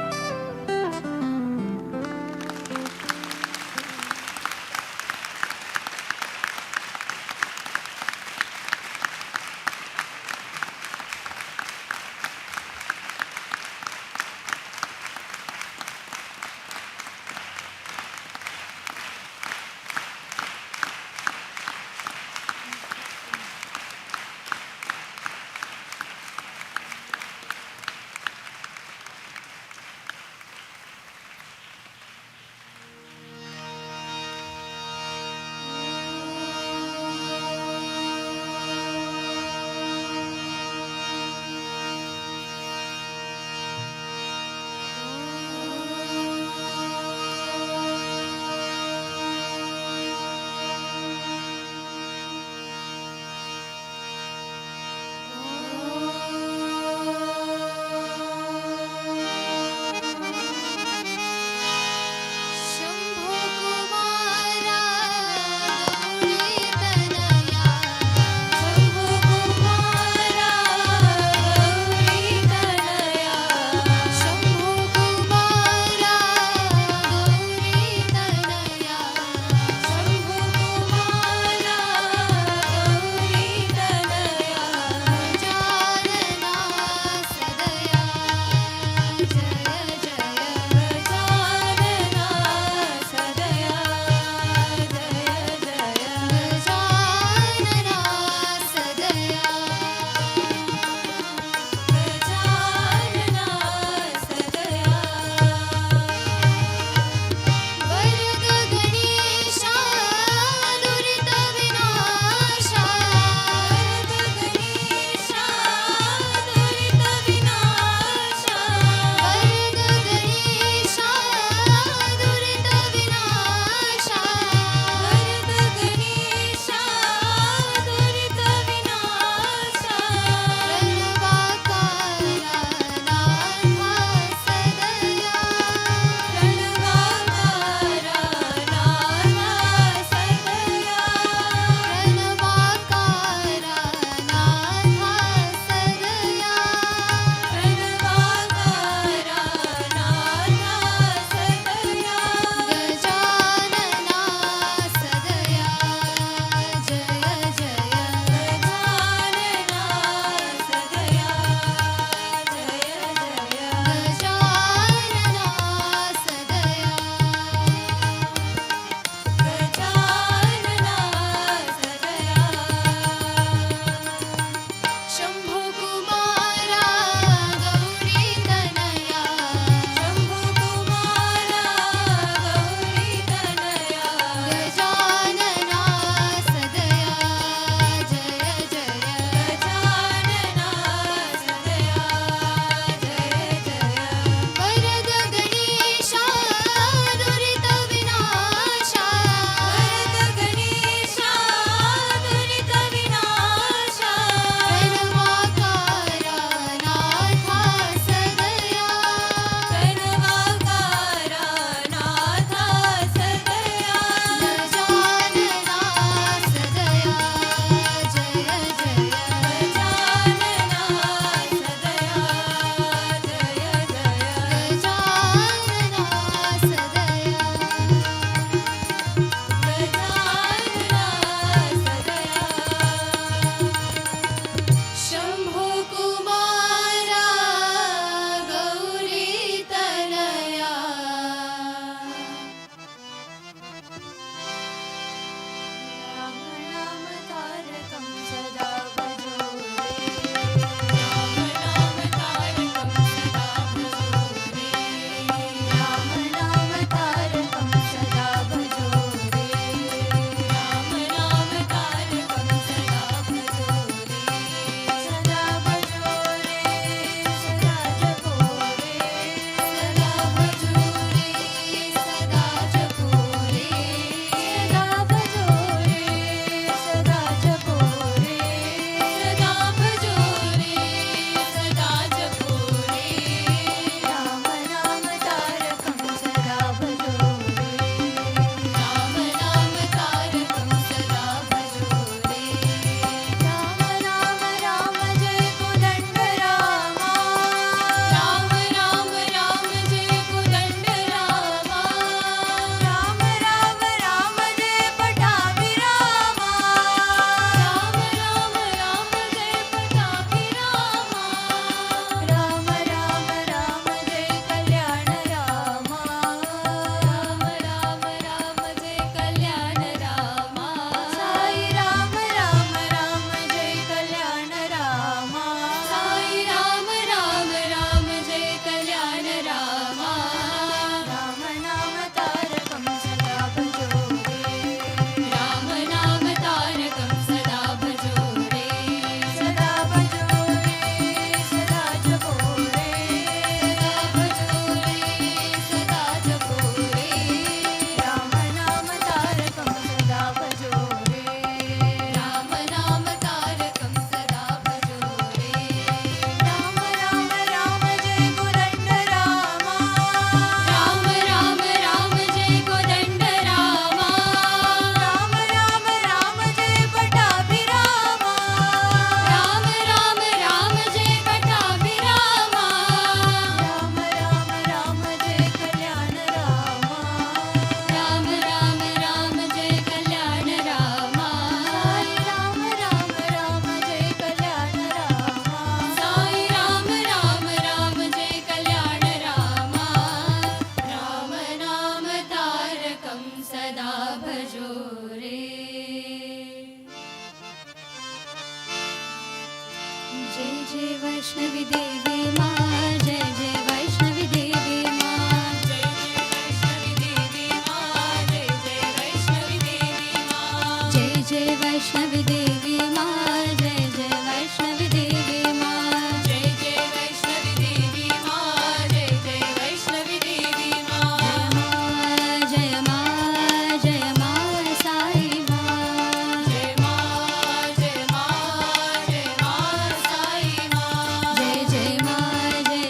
H: जय वैष्णवी देवी माँ जय जय वैष्णवी देवी माँ जय जय वैष्णवी देवी माँ जय जय वैष्णवी देवी माँ जय जय वैष्णवी देवी माँ जय जय वैष्णवी देवी माँ जय जय वैष्णवी देवी माँ जय माँ जय माँ साई माँ जय माँ जय माँ जय माँ साई माँ जय जय माँ जय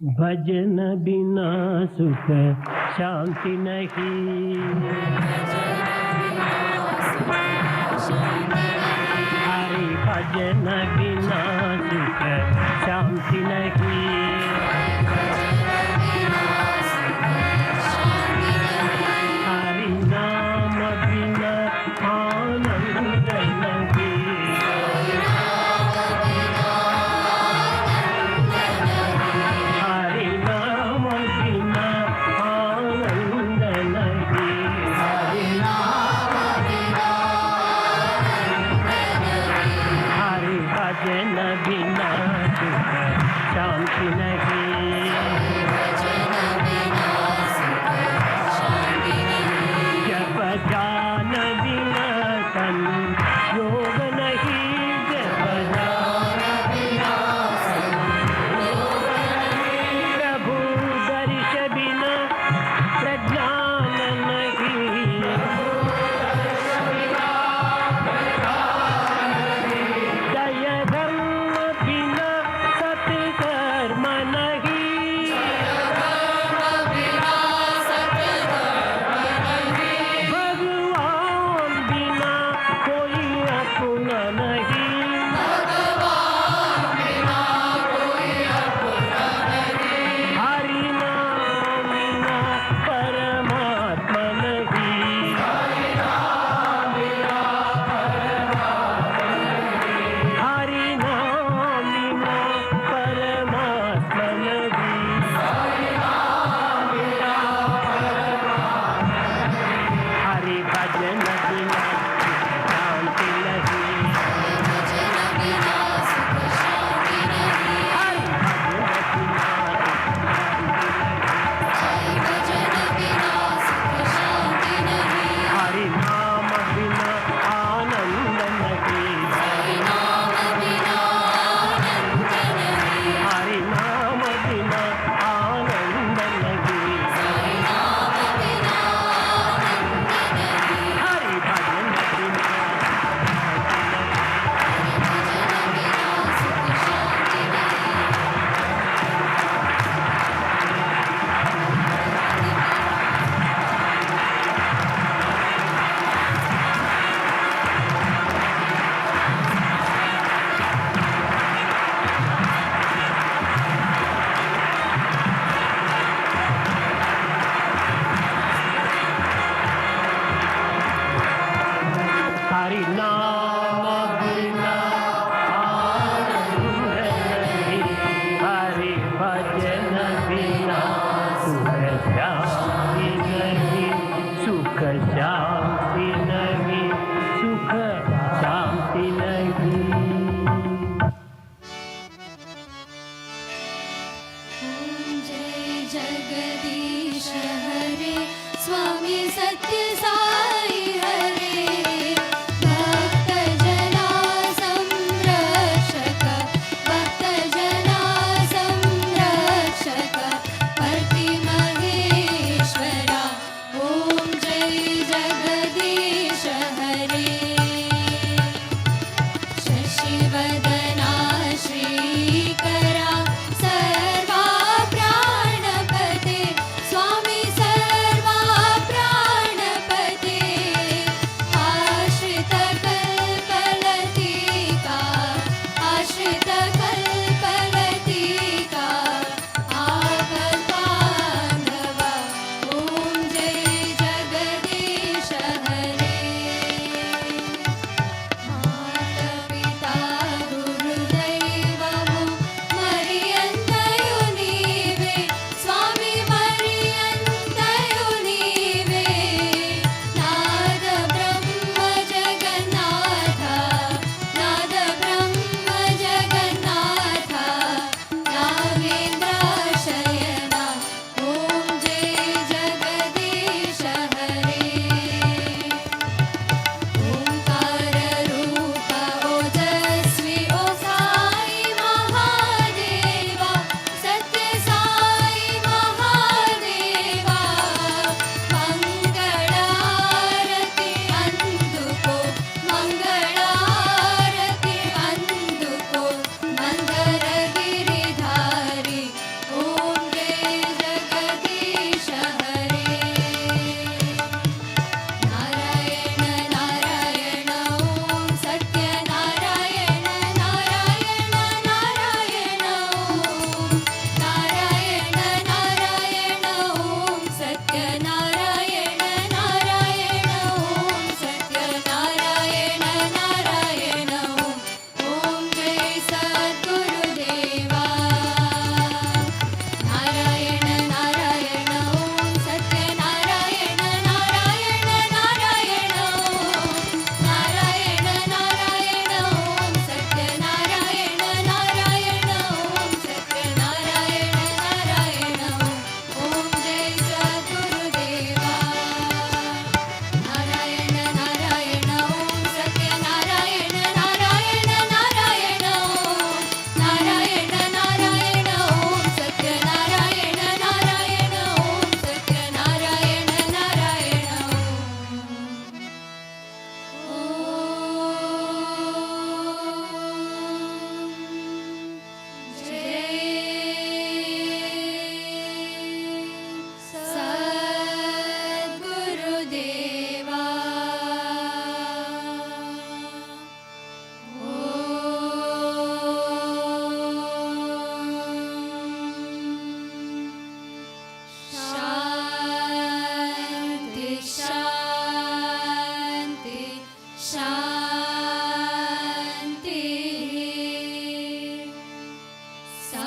O: भजन बिना सुख शांति नहीं, हरि भजन बिना सुख शांति नहीं, हरि नाम बिना आनंद नहीं, हरि नाम बिना आनंद नहीं, हरि नाम बिना हरि भजन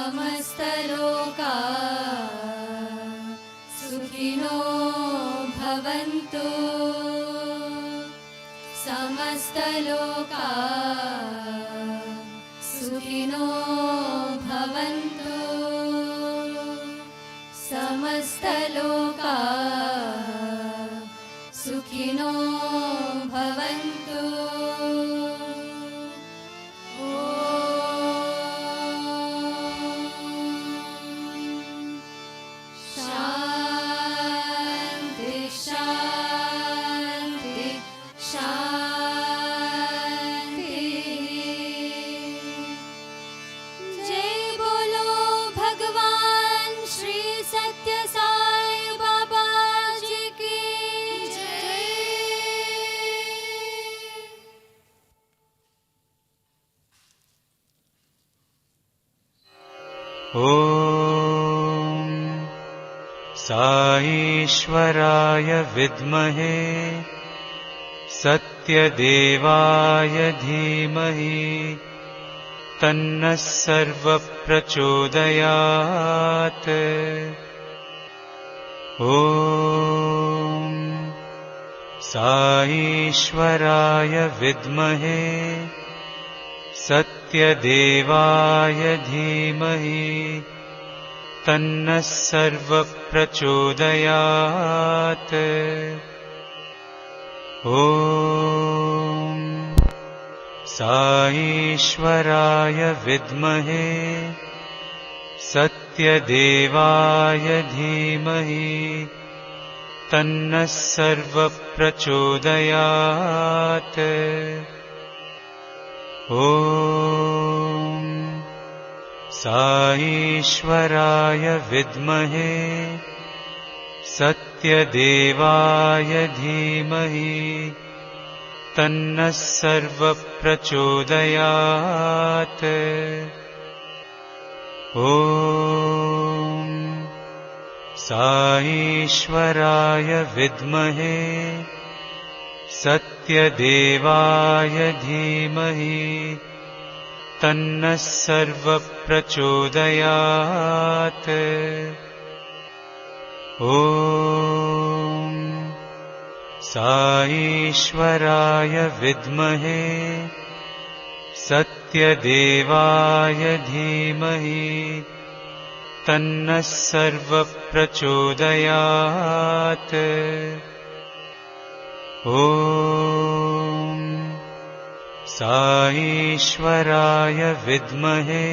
H: समस्तलोका सुखिनो भवन्तु समस्तलोका सुखिनो भवन्तु समस्तलोका सुखिनो भवन्तु शान्ति शान्ति शान्ति जय बोलो भगवान श्री सत्य साई बाबा जी की जय।
Q: ॐ साईश्वराय विद्महे सत्यदेवाय धीमहि तन्नः सर्वप्रचोदयात्। ॐ साईश्वराय विद्महे सत्यदेवाय धीमहि तन्नः सर्वप्रचोदयात्। ॐ साईश्वराय विद्महे सत्यदेवाय धीमहि तन्नः सर्वप्रचोदयात्। ॐ साईश्वराय विद्महे सत्यदेवाय धीमहि तन्नः सर्वप्रचोदयात्। ॐ साईश्वराय विद्महे सत्यदेवाय धीमहि तन्नः सर्वप्रचोदयात्। ॐ साईश्वराय विद्महे सत्यदेवाय धीमहि तन्नः सर्वप्रचोदयात्। ॐ साईश्वराय विद्महे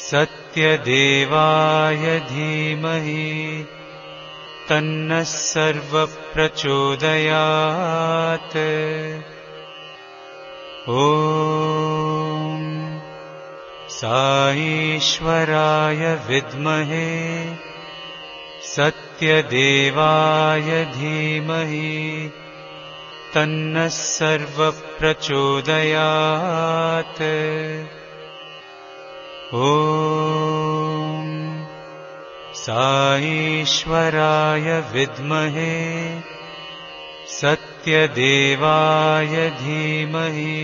Q: सत्यदेवाय धीमहि तन्नः सर्वप्रचोदयात्। ॐ साईश्वराय विद्महे सत्यदेवाय धीमहि तन्नः सर्वप्रचोदयात्। ॐ साईश्वराय विद्महे सत्यदेवाय धीमहि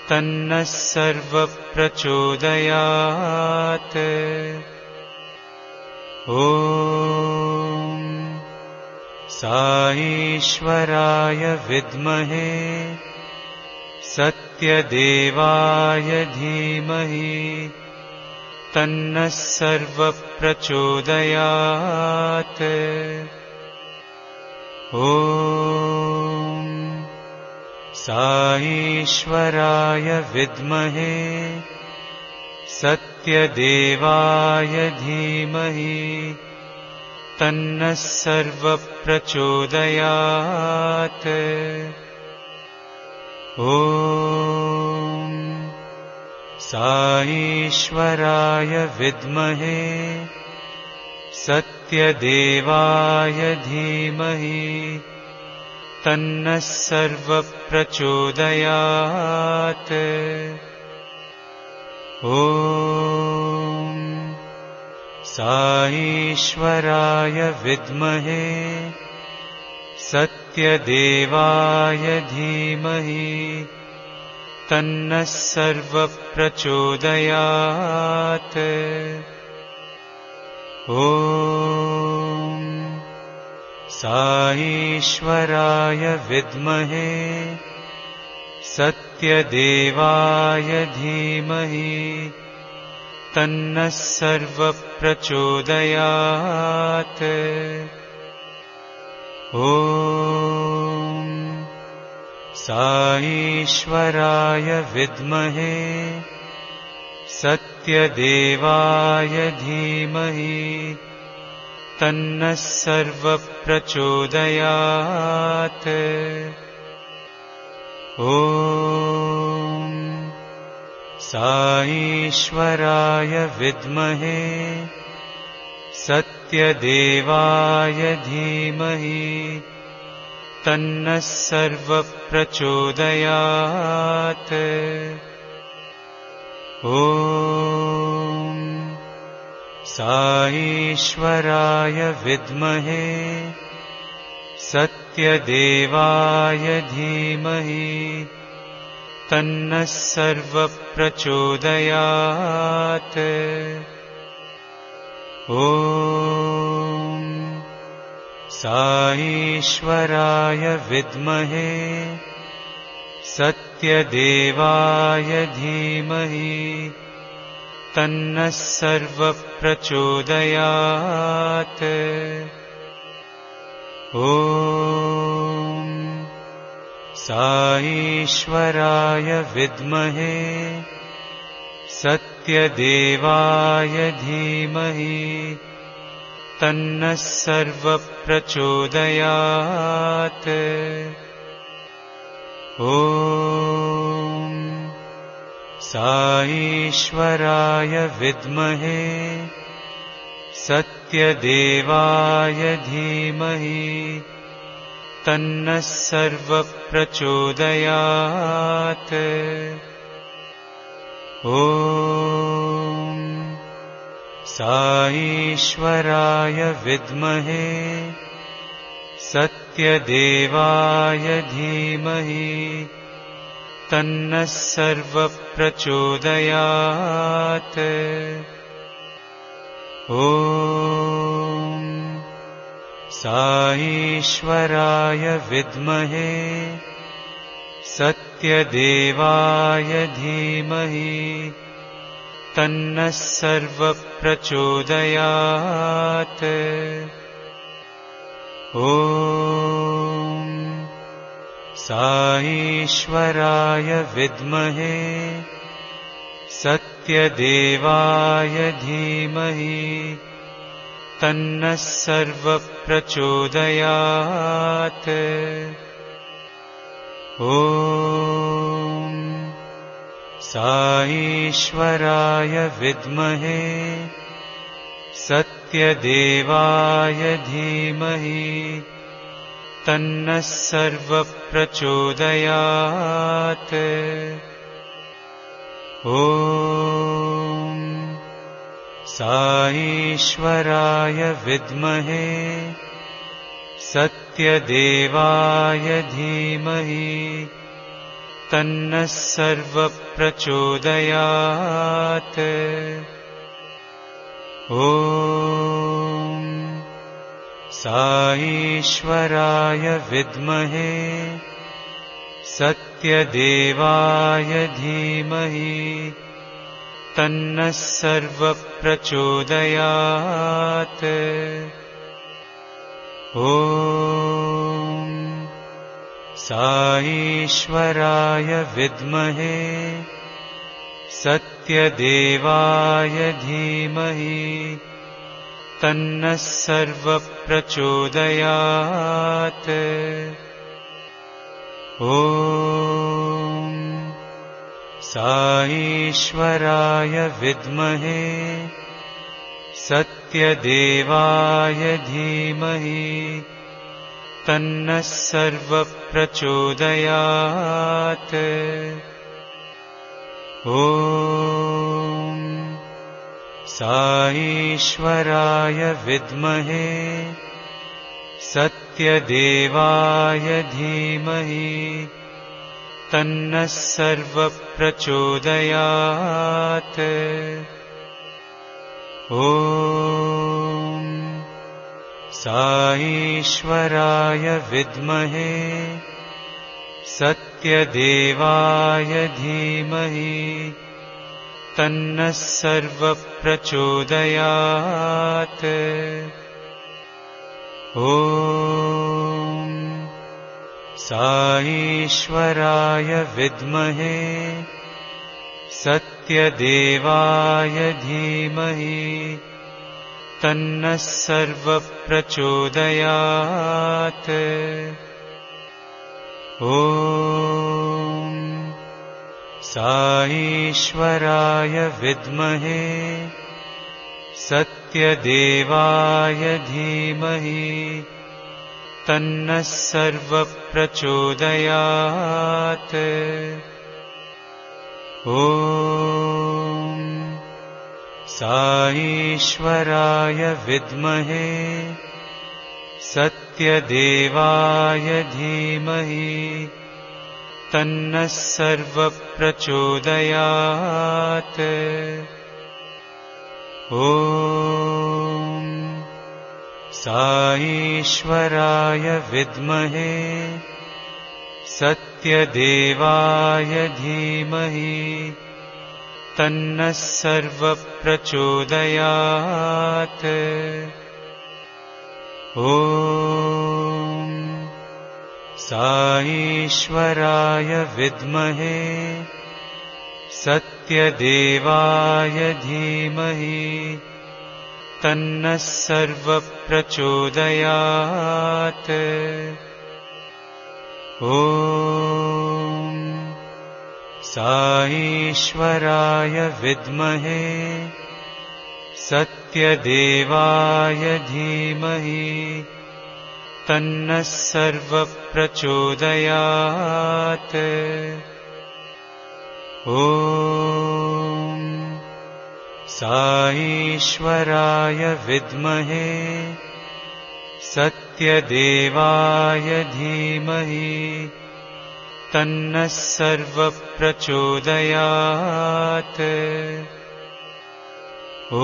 Q: तन्नः सर्वप्रचोदयात्। ॐ साईश्वराय विद्महे सत्यदेवाय धीमहि तन्नः सर्वप्रचोदयात्। ॐ साईश्वराय विद्महे सत्यदेवाय धीमहि तन्नः सर्वप्रचोदयात्। ॐ साईश्वराय विद्महे सत्यदेवाय धीमहि तन्नः सर्वप्रचोदयात्। ॐ साईश्वराय विद्महे सत्यदेवाय धीमहि तन्नः सर्वप्रचोदयात्। ॐ साईश्वराय विद्महे सत्यदेवाय धीमहि तन्नः सर्वप्रचोदयात्। ॐ साईश्वराय विद्महे सत्यदेवाय धीमहि तन्नः सर्वप्रचोदयात्। ॐ साईश्वराय विद्महे सत्यदेवाय धीमहि तन्नः सर्वप्रचोदयात्। ॐ साईश्वराय विद्महे सत्यदेवाय धीमहि तन्नः सर्वप्रचोदयात्। ॐ साईश्वराय विद्महे सत्यदेवाय धीमहि तन्नः सर्वप्रचोदयात्। ॐ साईश्वराय विद्महे सत्यदेवाय धीमहि तन्नः सर्वप्रचोदयात्। ॐ साईश्वराय विद्महे सत्यदेवाय धीमहि तन्नः सर्वप्रचोदयात्। ॐ साईश्वराय विद्महे सत्यदेवाय धीमहि तन्नः सर्वप्रचोदयात्। ॐ साईश्वराय विद्महे सत्यदेवाय धीमहि तन्नः सर्वप्रचोदयात्। ॐ साईश्वराय विद्महे सत्यदेवाय धीमहि तन्नः सर्वप्रचोदयात्। ॐ साईश्वराय विद्महे सत्यदेवाय धीमहि तन्नः सर्वप्रचोदयात्। ॐ साईश्वराय विद्महे सत्यदेवाय धीमहि तन्नः सर्वप्रचोदयात्। ॐ साईश्वराय विद्महे सत्यदेवाय धीमहि तन्नः सर्वप्रचोदयात्। ॐ साईश्वराय विद्महे सत्यदेवाय धीमहि तन्नः सर्वप्रचोदयात्। ॐ साईश्वराय विद्महे सत्यदेवाय धीमहि तन्नः सर्वप्रचोदयात्। ॐ साईश्वराय विद्महे सत्यदेवाय धीमहि तन्नः सर्वप्रचोदयात्। ॐ साईश्वराय विद्महे सत्यदेवाय धीमहि तन्नः सर्वप्रचोदयात्। ॐ साईश्वराय विद्महे सत्यदेवाय धीमहि तन्नः सर्वप्रचोदयात्। ॐ साईश्वराय विद्महे सत्यदेवाय धीमहि तन्नः सर्वप्रचोदयात्। ॐ साईश्वराय विद्महे सत्यदेवाय धीमहि तन्नः सर्वप्रचोदयात्। ॐ साईश्वराय विद्महे सत्यदेवाय धीमहि तन्नः सर्वप्रचोदयात्। ॐ साईश्वराय विद्महे सत्यदेवाय धीमहि तन्नः सर्वप्रचोदयात्। ॐ साईश्वराय विद्महे सत्यदेवाय धीमहि तन्नः सर्वप्रचोदयात्। ॐ साईश्वराय विद्महे सत्यदेवाय धीमहि तन्नः सर्वप्रचोदयात्। ॐ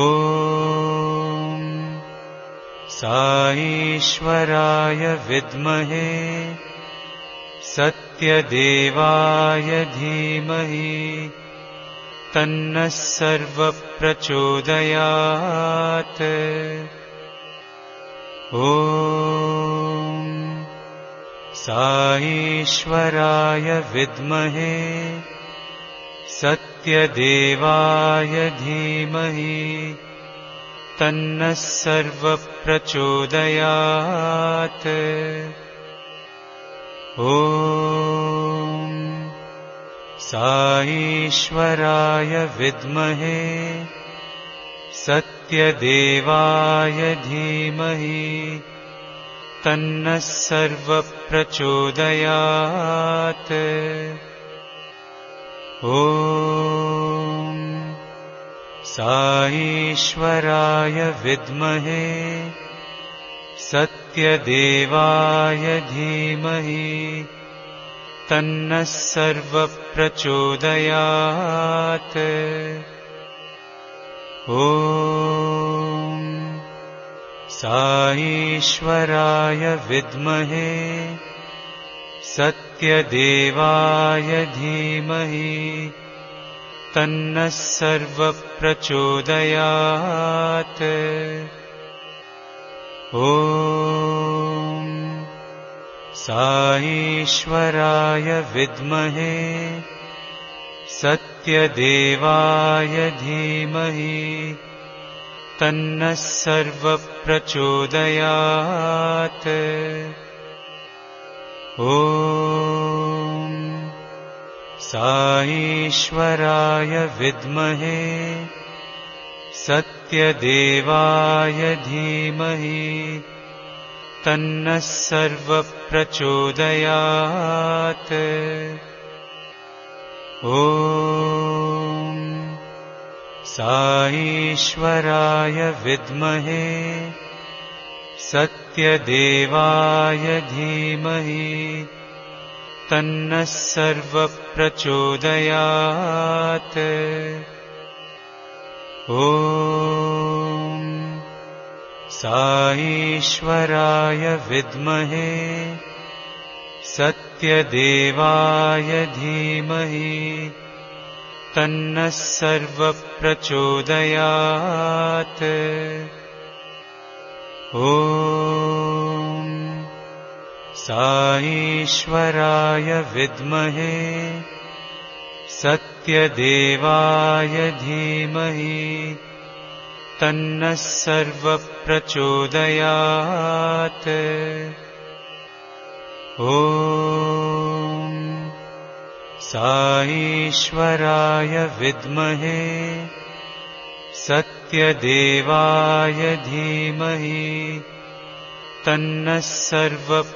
Q: साईश्वराय विद्महे सत्यदेवाय धीमहि तन्नः सर्वप्रचोदयात्। ॐ साईश्वराय विद्महे सत्यदेवाय धीमहि तन्नः सर्वप्रचोदयात्। ॐ साईश्वराय विद्महे सत्यदेवाय धीमहि तन्नः सर्वप्रचोदयात्। ॐ साईश्वराय विद्महे सत्यदेवाय धीमहि तन्नः सर्वप्रचोदयात्। ॐ साईश्वराय विद्महे सत्यदेवाय धीमहि तन्नः सर्वप्रचोदयात्। ॐ साईश्वराय विद्महे सत्यदेवाय धीमहि तन्नः सर्वप्रचोदयात्। ॐ साईश्वराय विद्महे सत्यदेवाय धीमहि तन्नः सर्वप्रचोदयात्। ॐ साईश्वराय विद्महे सत्यदेवाय धीमहि तन्नः सर्वप्रचोदयात्। ॐ साईश्वराय विद्महे सत्यदेवाय धीमहि तन्नः सर्वप्रचोदयात्। ॐ साईश्वराय विद्महे सत्यदेवाय धीमहि तन्नः सर्वप्रचोदयात्। ॐ साईश्वराय विद्महे सत्यदेवाय धीमहि तन्नः सर्वप्रचोदयात्।